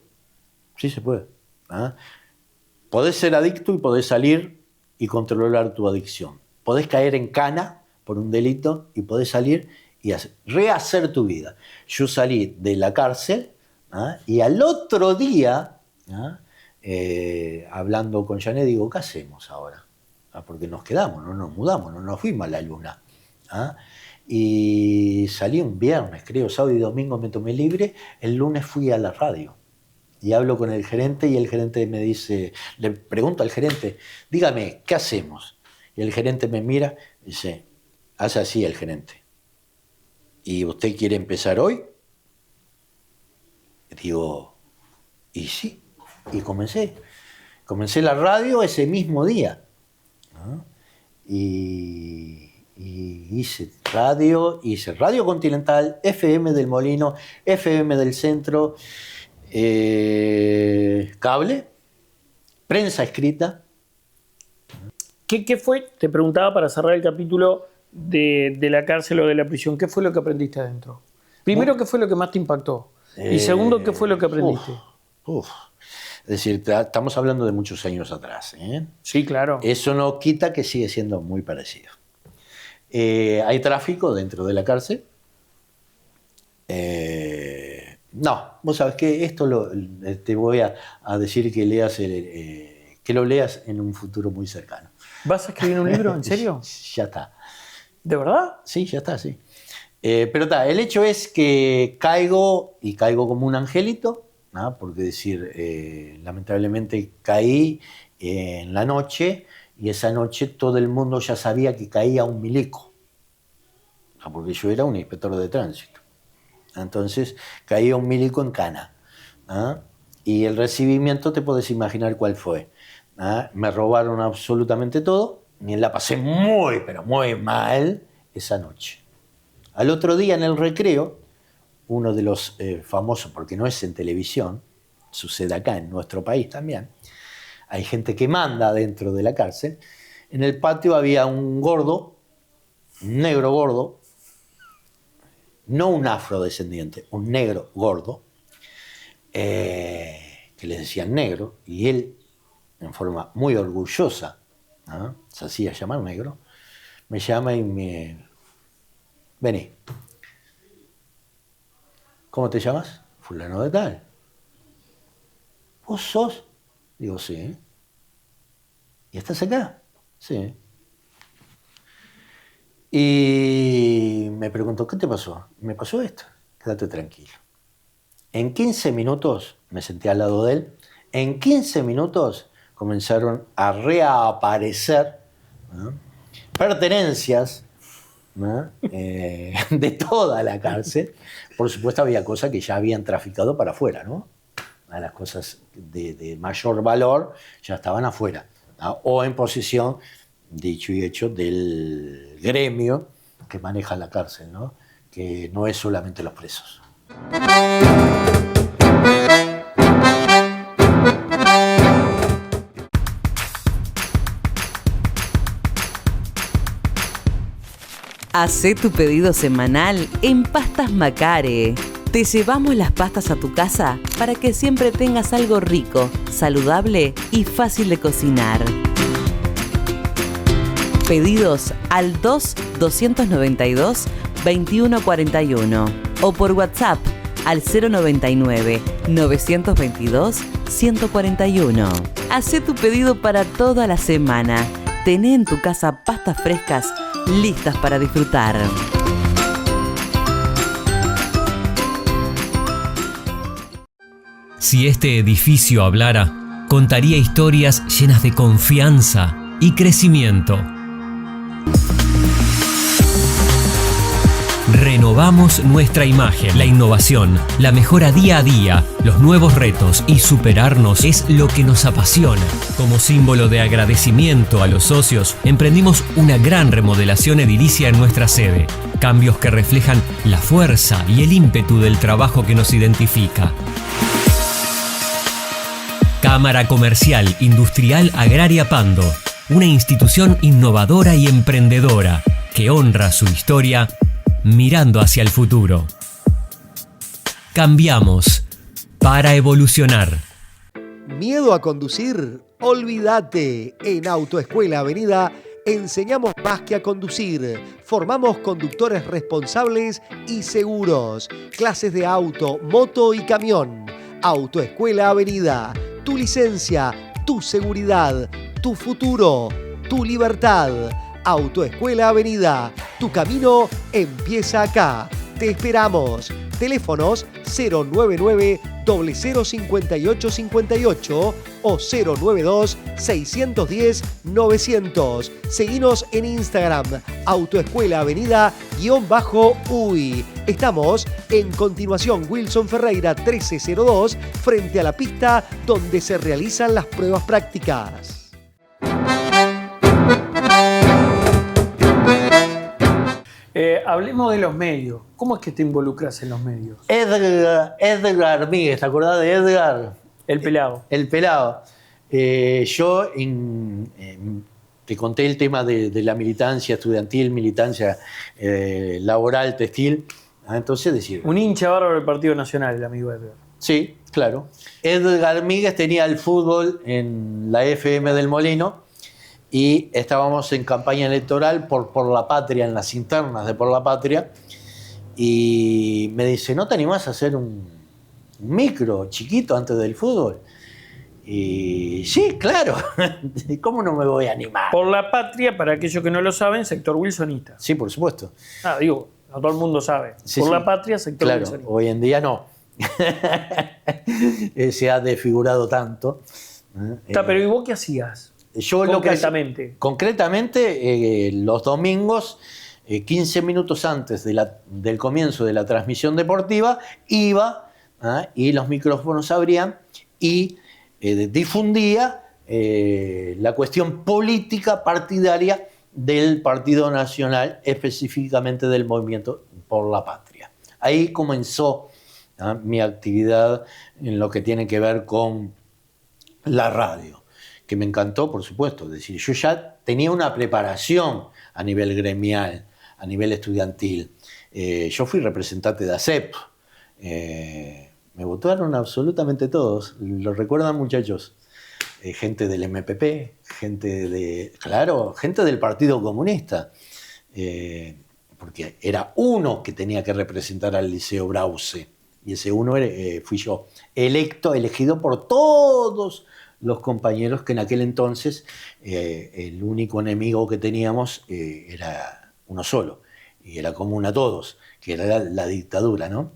Podés ser adicto y podés salir y controlar tu adicción. Podés caer en cana por un delito y podés salir y rehacer tu vida. Yo salí de la cárcel y al otro día, hablando con Janet, digo, ¿qué hacemos ahora? Porque nos quedamos, no nos mudamos, no nos fuimos a la luna. Y salí un viernes, creo, sábado y domingo me tomé libre. El lunes fui a la radio y hablo con el gerente, y el gerente me dice, le pregunto al gerente, dígame, ¿qué hacemos? Y el gerente me mira y dice, hace así el gerente. ¿Y usted quiere empezar hoy? Digo, y sí. Y comencé la radio ese mismo día. Y hice Radio Continental, FM del Molino, FM del Centro, cable, prensa escrita. ¿Qué fue? Te preguntaba para cerrar el capítulo de la cárcel o de la prisión. ¿Qué fue lo que aprendiste adentro? Primero, ¿qué fue lo que más te impactó? Y segundo, ¿qué fue lo que aprendiste? Es decir, estamos hablando de muchos años atrás. Sí, claro. Eso no quita que sigue siendo muy parecido. Hay tráfico dentro de la cárcel. No, vos sabés que esto te voy a decir que leas que lo leas en un futuro muy cercano. ¿Vas a escribir un libro? ¿En serio? Ya está. ¿De verdad? Sí, ya está, sí. Pero está, el hecho es que caigo como un angelito, porque decir, lamentablemente caí en la noche, y esa noche todo el mundo ya sabía que caía un milico, porque yo era un inspector de tránsito. Entonces caía un milico en cana. Y el recibimiento te podés imaginar cuál fue. Me robaron absolutamente todo, y la pasé muy, pero muy mal esa noche. Al otro día en el recreo, uno de los famosos, porque no es en televisión, sucede acá en nuestro país también, hay gente que manda dentro de la cárcel. En el patio había un gordo, un negro gordo, no un afrodescendiente, un negro gordo, que le decían negro, y él, en forma muy orgullosa, se hacía llamar negro, me llama y me... Vení. ¿Cómo te llamas? Fulano de tal. ¿Vos sos? Digo, sí. ¿Y estás acá? Sí. Y me preguntó, ¿qué te pasó? Me pasó esto. Quédate tranquilo. En 15 minutos, me senté al lado de él, en 15 minutos comenzaron a reaparecer, ¿no?, pertenencias, ¿no?, de toda la cárcel. Por supuesto, había cosas que ya habían traficado para afuera, ¿no? Las cosas de mayor valor ya estaban afuera, ¿no?, o en posesión, dicho y hecho, del gremio que maneja la cárcel, ¿no?, que no es solamente los presos. Hacé tu pedido semanal en Pastas Macare. Te llevamos las pastas a tu casa para que siempre tengas algo rico, saludable y fácil de cocinar. Pedidos al 2-292-2141 o por WhatsApp al 099-922-141. Hacé tu pedido para toda la semana. Tené en tu casa pastas frescas listas para disfrutar. Si este edificio hablara, contaría historias llenas de confianza y crecimiento. Renovamos nuestra imagen. La innovación, la mejora día a día, los nuevos retos y superarnos es lo que nos apasiona. Como símbolo de agradecimiento a los socios, emprendimos una gran remodelación edilicia en nuestra sede. Cambios que reflejan la fuerza y el ímpetu del trabajo que nos identifica. Cámara Comercial Industrial Agraria Pando, una institución innovadora y emprendedora que honra su historia mirando hacia el futuro. Cambiamos para evolucionar. ¿Miedo a conducir? Olvídate. En Autoescuela Avenida enseñamos más que a conducir. Formamos conductores responsables y seguros. Clases de auto, moto y camión. Autoescuela Avenida. Tu licencia, tu seguridad, tu futuro, tu libertad. Autoescuela Avenida. Tu camino empieza acá. Te esperamos. Teléfonos 099-005858 o 092-610-900. Seguinos en Instagram, Autoescuela Avenida_UI. Estamos en continuación Wilson Ferreira 1302, frente a la pista donde se realizan las pruebas prácticas. Hablemos de los medios. ¿Cómo es que te involucras en los medios? Edgar Armíguez, ¿te acordás de Edgar? El pelado. El pelado. Yo te conté el tema de la militancia estudiantil, militancia laboral, textil. Entonces decir... Un hincha bárbaro del Partido Nacional, el amigo Edgar. Sí, claro. Edgar Armíguez tenía el fútbol en la FM del Molino y estábamos en campaña electoral por la Patria, en las internas de Por la Patria, y me dice, ¿no te animás a hacer un micro chiquito antes del fútbol? Y sí, claro, ¿cómo no me voy a animar? Por la Patria, para aquellos que no lo saben, sector wilsonista. Sí, por supuesto. Digo, no todo el mundo sabe. Sí, por sí. La Patria, sector claro, wilsonista. Hoy en día no. Se ha desfigurado tanto. Pero ¿y vos qué hacías? Yo concretamente. Concretamente, los domingos, 15 minutos antes del comienzo de la transmisión deportiva, iba y los micrófonos abrían y difundía la cuestión política partidaria del Partido Nacional, específicamente del Movimiento por la Patria. Ahí comenzó mi actividad en lo que tiene que ver con la radio, que me encantó, por supuesto. Es decir, yo ya tenía una preparación a nivel gremial, a nivel estudiantil. Yo fui representante de ASEP. Me votaron absolutamente todos. ¿Lo recuerdan, muchachos? Gente del MPP, gente del Partido Comunista. porque era uno que tenía que representar al Liceo Brause, y ese uno fui yo, elegido por todos los compañeros que en aquel entonces el único enemigo que teníamos era uno solo, y era común a todos, que era la dictadura, ¿no?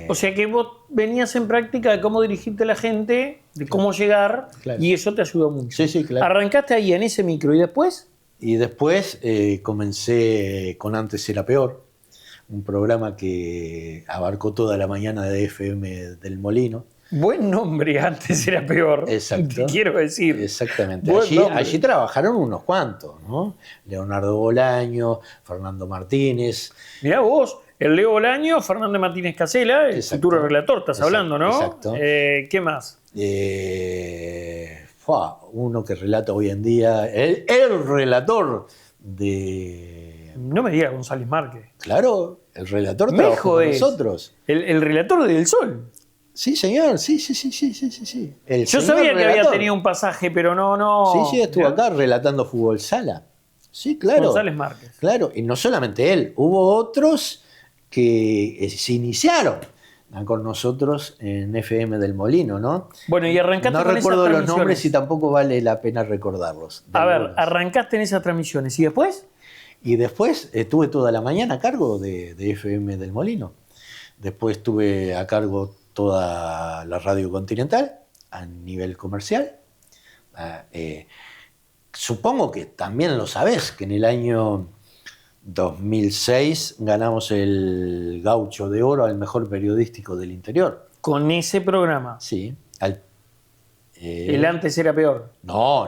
O sea que vos venías en práctica de cómo dirigirte a la gente, de cómo llegar, claro. Y eso te ayudó mucho. Sí, sí, claro. Arrancaste ahí en ese micro, ¿y después? Y después comencé con Antes Era Peor, un programa que abarcó toda la mañana de FM del Molino. Buen nombre, Antes Era Peor. Exacto. Te quiero decir. Exactamente. Buen Allí trabajaron unos cuantos, ¿no? Leonardo Bolaño, Fernando Martínez. Mirá vos, el Leo Bolaño, Fernando Martínez Casela, el Exacto. futuro relator, estás hablando, ¿no? Exacto. ¿Qué más? Uno que relata hoy en día, el relator de... No me digas González Márquez. Claro, el relator Me trabajó con jodés. nosotros. El relator de Del Sol. Sí, señor, sí. El Yo señor sabía que había relator. tenido un pasaje, pero no. Sí, estuvo Mirá, acá relatando Fútbol Sala. Sí, claro. González Márquez. Claro, y no solamente él, hubo otros que se iniciaron con nosotros en FM del Molino, ¿no? Bueno, y arrancaste No con recuerdo esas los nombres transmisiones. y tampoco vale la pena recordarlos. A ver, algunos. arrancaste en esas transmisiones. ¿Y después? Y después estuve toda la mañana a cargo de FM del Molino. Después estuve a cargo toda la radio continental a nivel comercial. Supongo que también lo sabés, que en el año 2006 ganamos el Gaucho de Oro al mejor periodístico del interior. Con ese programa. Sí. El Antes Era Peor. No.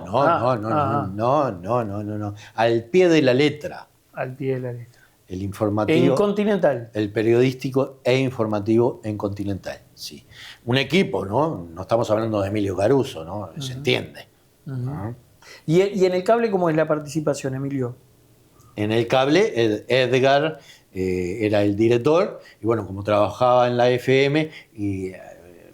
Al pie de la letra. Al pie de la letra. El informativo. En Continental. El periodístico e informativo en Continental, sí. Un equipo, ¿no? No estamos hablando de Emilio Caruso, ¿no? Se entiende. ¿No? ¿Y en el cable cómo es la participación, Emilio? En el cable, Edgar era el director, y bueno, como trabajaba en la FM, y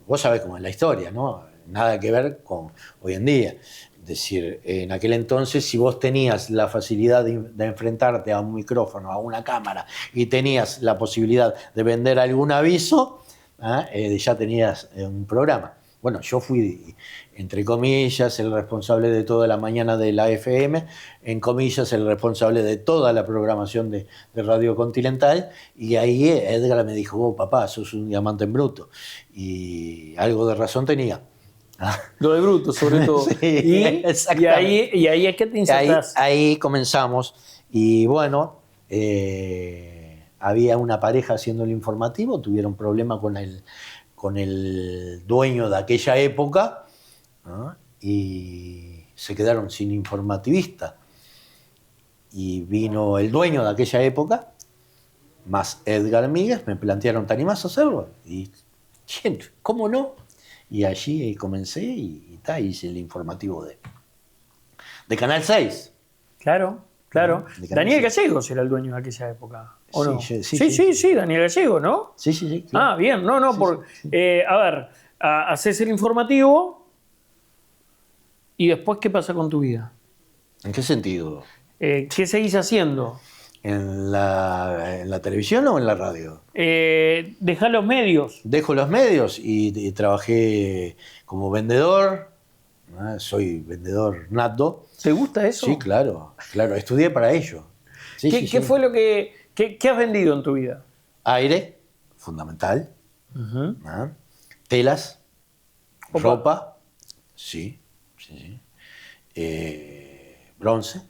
vos sabés cómo es la historia, ¿no? Nada que ver con hoy en día. Es decir, en aquel entonces, si vos tenías la facilidad de enfrentarte a un micrófono, a una cámara, y tenías la posibilidad de vender algún aviso, ya tenías un programa. Bueno, yo fui, entre comillas, el responsable de toda la mañana de la FM, en comillas, el responsable de toda la programación de Radio Continental, y ahí Edgar me dijo, oh, papá, sos un diamante en bruto. Y algo de razón tenía. Lo de bruto, sobre todo. Sí, y ahí es que te insertás. Ahí comenzamos. Y bueno, había una pareja haciendo el informativo, tuvieron problema con el dueño de aquella época, ¿no? Y se quedaron sin informativista. Y vino el dueño de aquella época, más Edgar Míguez, me plantearon, ¿te animás a hacerlo? Y, ¿cómo no? Y allí comencé y hice el informativo de Canal 6. Claro. Daniel Gallegos era el dueño de aquella época, ¿o no? Sí, Daniel Gallegos, ¿no? Sí. Claro. Ah, bien, no. A ver, haces el informativo y después, ¿qué pasa con tu vida? ¿En qué sentido? ¿Qué seguís haciendo? ¿En la televisión o en la radio? Dejá los medios. Dejo los medios y trabajé como vendedor. Soy vendedor nato. ¿Te gusta eso? Sí, claro. Estudié para ello. ¿Qué fue lo que has vendido en tu vida? Aire, fundamental. Telas, Opa. ropa. Sí. Bronce.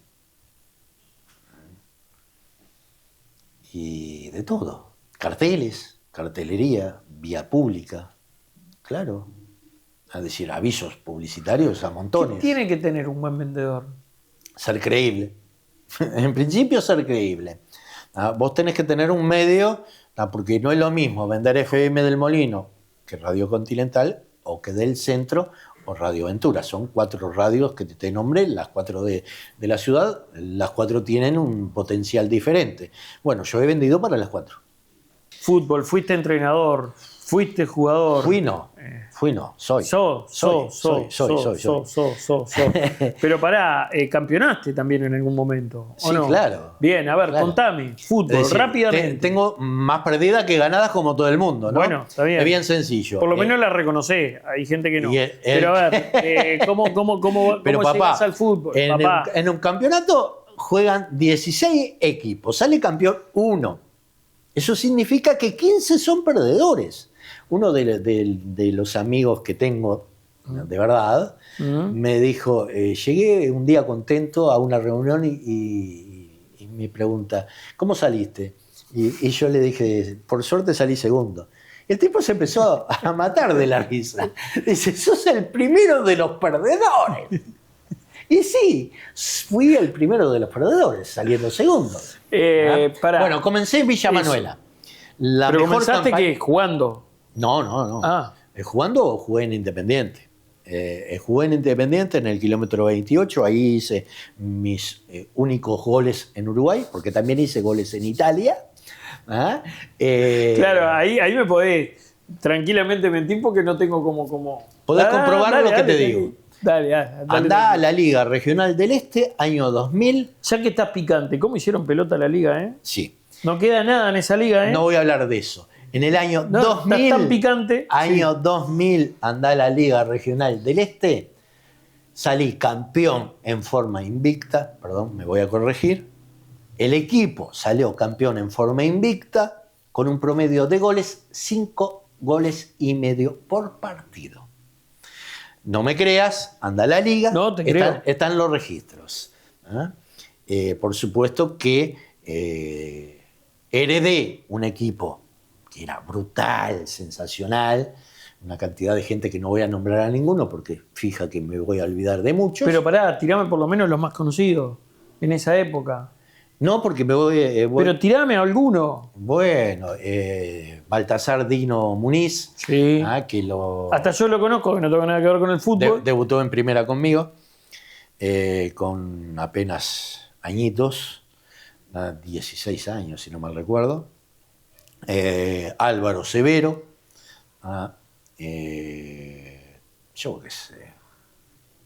Y de todo. Carteles, cartelería, vía pública. Claro. Es decir, avisos publicitarios a montones. ¿Qué tiene que tener un buen vendedor? Ser creíble. En principio, ser creíble. Vos tenés que tener un medio, porque no es lo mismo vender FM del Molino que Radio Continental, o que del Centro, o Radio Ventura. Son 4 radios que te nombré, las 4 de la ciudad, las 4 tienen un potencial diferente. Bueno, yo he vendido para las 4. Fútbol, fuiste entrenador, fuiste jugador. Fui no, soy. Pero pará, campeonaste también en algún momento, ¿o sí, no? claro. Bien, a ver, claro. Contame, fútbol, Es decir, rápidamente. Tengo más perdidas que ganadas como todo el mundo, ¿no? Bueno, está bien. Es bien sencillo. Por lo menos la reconoce, hay gente que no. Pero a ver, ¿cómo Pero papá, llegas al fútbol? En un campeonato juegan 16 equipos, sale campeón 1. Eso significa que 15 son perdedores. Uno de los amigos que tengo, de verdad, me dijo, llegué un día contento a una reunión y me pregunta, ¿cómo saliste? Y yo le dije, por suerte salí segundo. Y el tipo se empezó a matar de la risa. Dice, sos el primero de los perdedores. Y sí, fui el primero de los perdedores, saliendo segundo. Bueno, comencé en Villa Manuela. ¿Pero comenzaste qué? ¿Jugando? No. Ah. Jugando, jugué en Independiente. Jugué en Independiente en el kilómetro 28, ahí hice mis únicos goles en Uruguay, porque también hice goles en Italia. Claro, ahí me podés tranquilamente mentir porque no tengo como... Podés comprobar lo que te digo. Dale. Andá a la Liga Regional del Este, año 2000. Ya que estás picante, ¿cómo hicieron pelota la liga, Sí. No queda nada en esa liga, No voy a hablar de eso. En el año 2000, estás tan picante. año 2000, andá a la Liga Regional del Este, salí campeón en forma invicta, perdón, me voy a corregir. El equipo salió campeón en forma invicta con un promedio de goles, 5 goles y medio por partido. No me creas, anda a la liga, no, te creo. Están los registros. Por supuesto que heredé un equipo que era brutal, sensacional, una cantidad de gente que no voy a nombrar a ninguno porque fija que me voy a olvidar de muchos. Pero pará, tirame por lo menos los más conocidos en esa época. No, porque me voy... Pero tirame a alguno. Bueno, Baltasar Dino Muniz, sí. Que lo... Hasta yo lo conozco, que no tengo nada que ver con el fútbol. Debutó en primera conmigo, con apenas añitos, 16 años, si no mal recuerdo. Álvaro Severo, yo qué sé,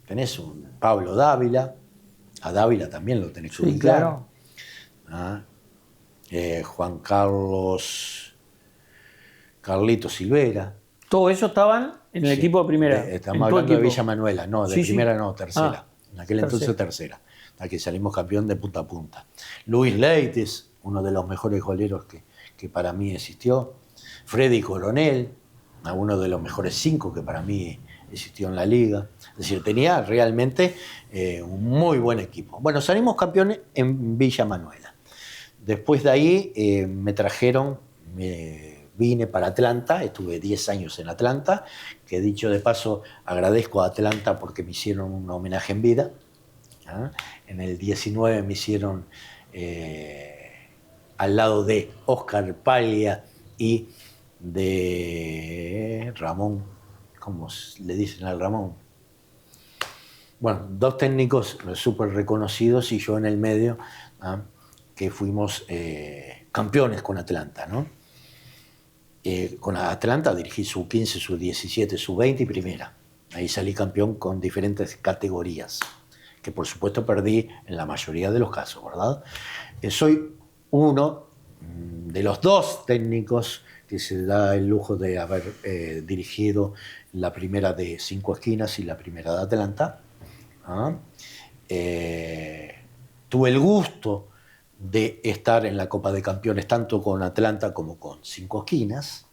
tenés un Pablo Dávila, a Dávila también lo tenés que ubicar. Claro. Juan Carlito Silvera. ¿Todo eso estaban en el equipo de primera? Estamos hablando de Villa Manuela, no, de primera no, tercera. En aquel tercera. Entonces tercera. Aquí salimos campeón de punta a punta. Luis Leites, uno de los mejores goleros que para mí existió. Freddy Coronel, uno de los mejores 5 que para mí existió en la liga. Es decir, tenía realmente un muy buen equipo. Bueno, salimos campeones en Villa Manuela. Después de ahí me trajeron, vine para Atlanta, estuve 10 años en Atlanta, que dicho de paso agradezco a Atlanta porque me hicieron un homenaje en vida. En el 19 me hicieron al lado de Oscar Paglia y de Ramón, ¿cómo le dicen al Ramón? Bueno, 2 técnicos súper reconocidos y yo en el medio, que fuimos campeones con Atlanta, ¿no? Con Atlanta dirigí sub-15, sub-17, sub-20 y primera. Ahí salí campeón con diferentes categorías, que por supuesto perdí en la mayoría de los casos, ¿verdad? Soy uno de los 2 técnicos que se da el lujo de haber dirigido la primera de 5 esquinas y la primera de Atlanta. Tuve el gusto de estar en la Copa de Campeones tanto con Atlanta como con 5 esquinas,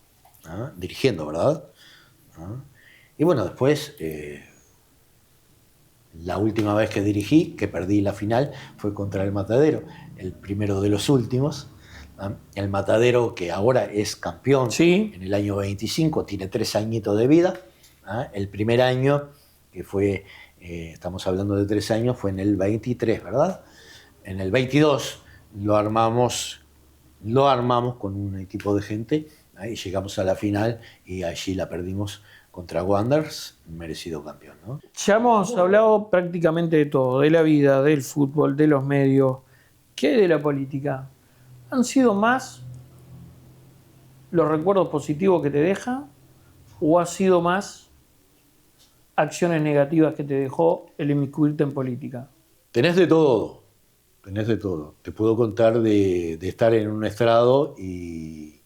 dirigiendo, ¿verdad? Y bueno, después, la última vez que dirigí, que perdí la final, fue contra el Matadero, el primero de los últimos. El Matadero, que ahora es campeón en el año 25, tiene 3 añitos de vida. El primer año, que fue, estamos hablando de 3 años, fue en el 23, ¿verdad? En el 22 lo armamos con un equipo de gente y llegamos a la final y allí la perdimos contra Wanderers, merecido campeón, ¿no? Ya hemos hablado prácticamente de todo, de la vida, del fútbol, de los medios. ¿Qué hay de la política? ¿Han sido más los recuerdos positivos que te deja o ha sido más acciones negativas que te dejó el inmiscuirte en política? Tenés de todo, tenés de todo. Te puedo contar de estar en un estrado y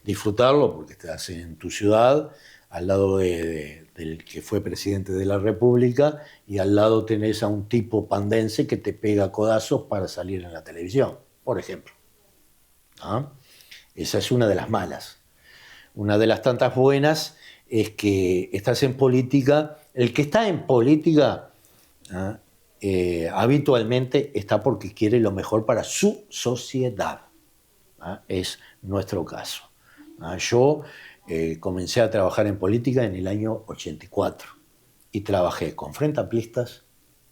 disfrutarlo porque estás en tu ciudad, al lado del que fue presidente de la República, y al lado tenés a un tipo pandense que te pega codazos para salir en la televisión, por ejemplo. ¿Ah? Esa es una de las malas. Una de las tantas buenas es que estás en política. El que está en política habitualmente está porque quiere lo mejor para su sociedad. Es nuestro caso. Yo comencé a trabajar en política en el año 84 y trabajé con Frente Amplistas,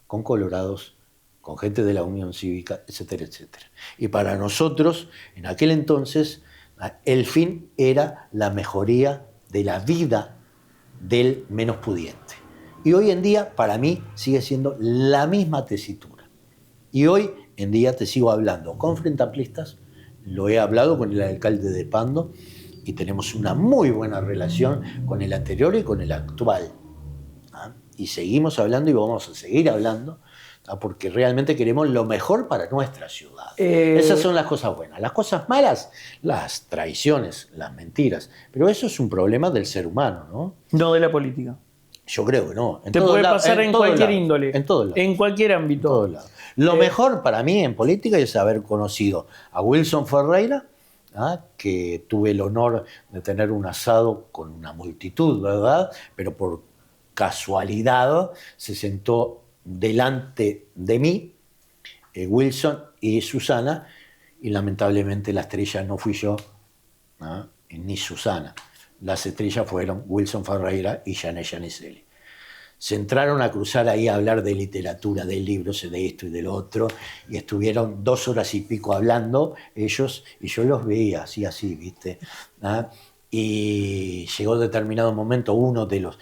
con Colorados, con gente de la Unión Cívica, etcétera, etcétera. Y para nosotros, en aquel entonces, el fin era la mejoría de la vida del menos pudiente. Y hoy en día, para mí, sigue siendo la misma tesitura. Y hoy en día te sigo hablando con Frente Amplistas, lo he hablado con el alcalde de Pando y tenemos una muy buena relación con el anterior y con el actual. Y seguimos hablando y vamos a seguir hablando, porque realmente queremos lo mejor para nuestra ciudad. Esas son las cosas buenas. Las cosas malas, las traiciones, las mentiras. Pero eso es un problema del ser humano, ¿no? No de la política. Yo creo que no. Te puede pasar en cualquier índole. En todo lado. En cualquier ámbito. En todo lado. Lo mejor para mí en política es haber conocido a Wilson Ferreira, que tuve el honor de tener un asado con una multitud, ¿verdad? Pero por casualidad se sentó delante de mí Wilson y Susana, y lamentablemente la estrella no fui yo, ni Susana. Las estrellas fueron Wilson Ferreira y Janet Gianicelli. Se entraron a cruzar ahí a hablar de literatura, de libros, de esto y de lo otro, y estuvieron 2 horas y pico hablando ellos, y yo los veía así, ¿viste? Y llegó determinado momento uno de los,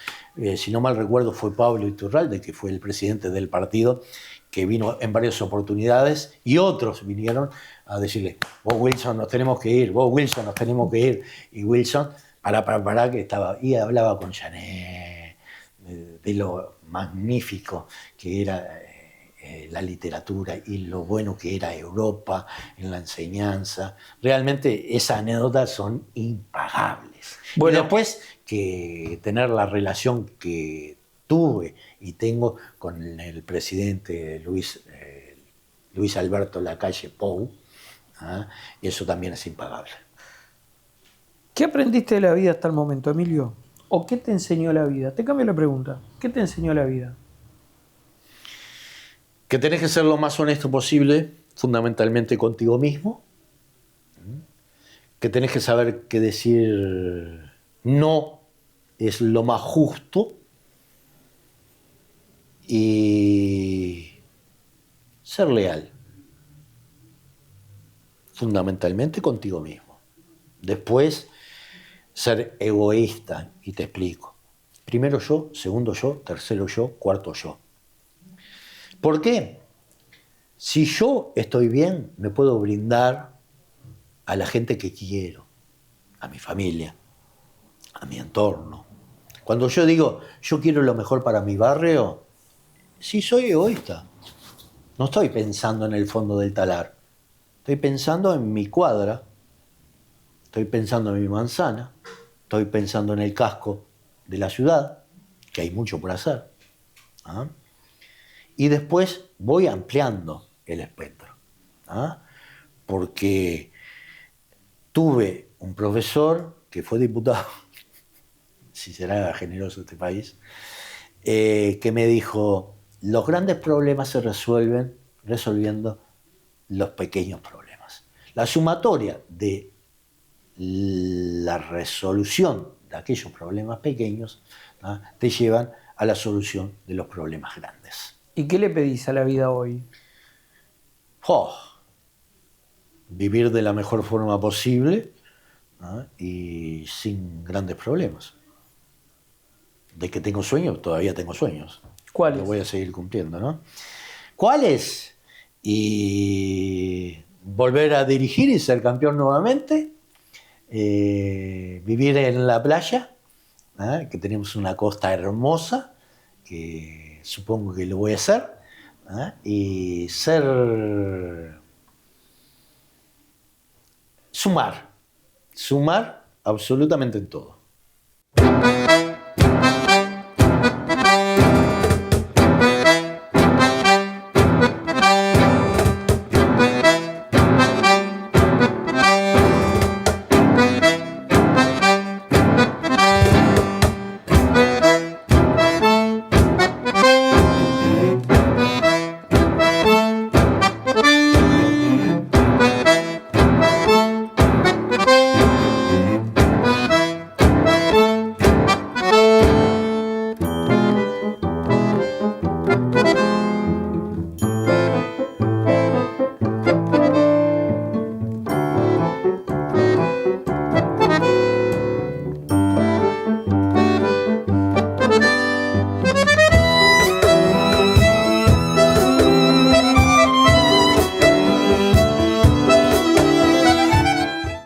si no mal recuerdo, fue Pablo Iturralde, que fue el presidente del partido, que vino en varias oportunidades, y otros vinieron a decirle: vos, Wilson, nos tenemos que ir, vos, Wilson, nos tenemos que ir. Y Wilson, para que estaba, y hablaba con Janet de lo magnífico que era la literatura y lo bueno que era Europa en la enseñanza. Realmente esas anécdotas son impagables. Bueno, y después que tener la relación que tuve y tengo con el presidente Luis Alberto Lacalle Pou, eso también es impagable. ¿Qué aprendiste de la vida hasta el momento, Emilio? ¿O qué te enseñó la vida? Te cambio la pregunta. ¿Qué te enseñó la vida? Que tenés que ser lo más honesto posible, fundamentalmente contigo mismo. Que tenés que saber que decir no es lo más justo. Y ser leal. Fundamentalmente contigo mismo. Después, ser egoísta, y te explico. Primero yo, segundo yo, tercero yo, cuarto yo. ¿Por qué? Si yo estoy bien, me puedo brindar a la gente que quiero, a mi familia, a mi entorno. Cuando yo digo, yo quiero lo mejor para mi barrio, sí soy egoísta. No estoy pensando en el fondo del talar. Estoy pensando en mi cuadra, estoy pensando en mi manzana, estoy pensando en el casco de la ciudad, que hay mucho por hacer. Y después voy ampliando el espectro. Porque tuve un profesor que fue diputado, si será generoso este país, que me dijo: los grandes problemas se resuelven resolviendo los pequeños problemas. La sumatoria de la resolución de aquellos problemas pequeños te llevan a la solución de los problemas grandes. ¿Y qué le pedís a la vida hoy? Vivir de la mejor forma posible y sin grandes problemas. De que tengo sueños, todavía tengo sueños. ¿Cuáles? Lo voy a seguir cumpliendo, ¿no? ¿Cuáles? Y volver a dirigir y ser campeón nuevamente. vivir en la playa, que tenemos una costa hermosa, que supongo que lo voy a hacer, y sumar absolutamente en todo.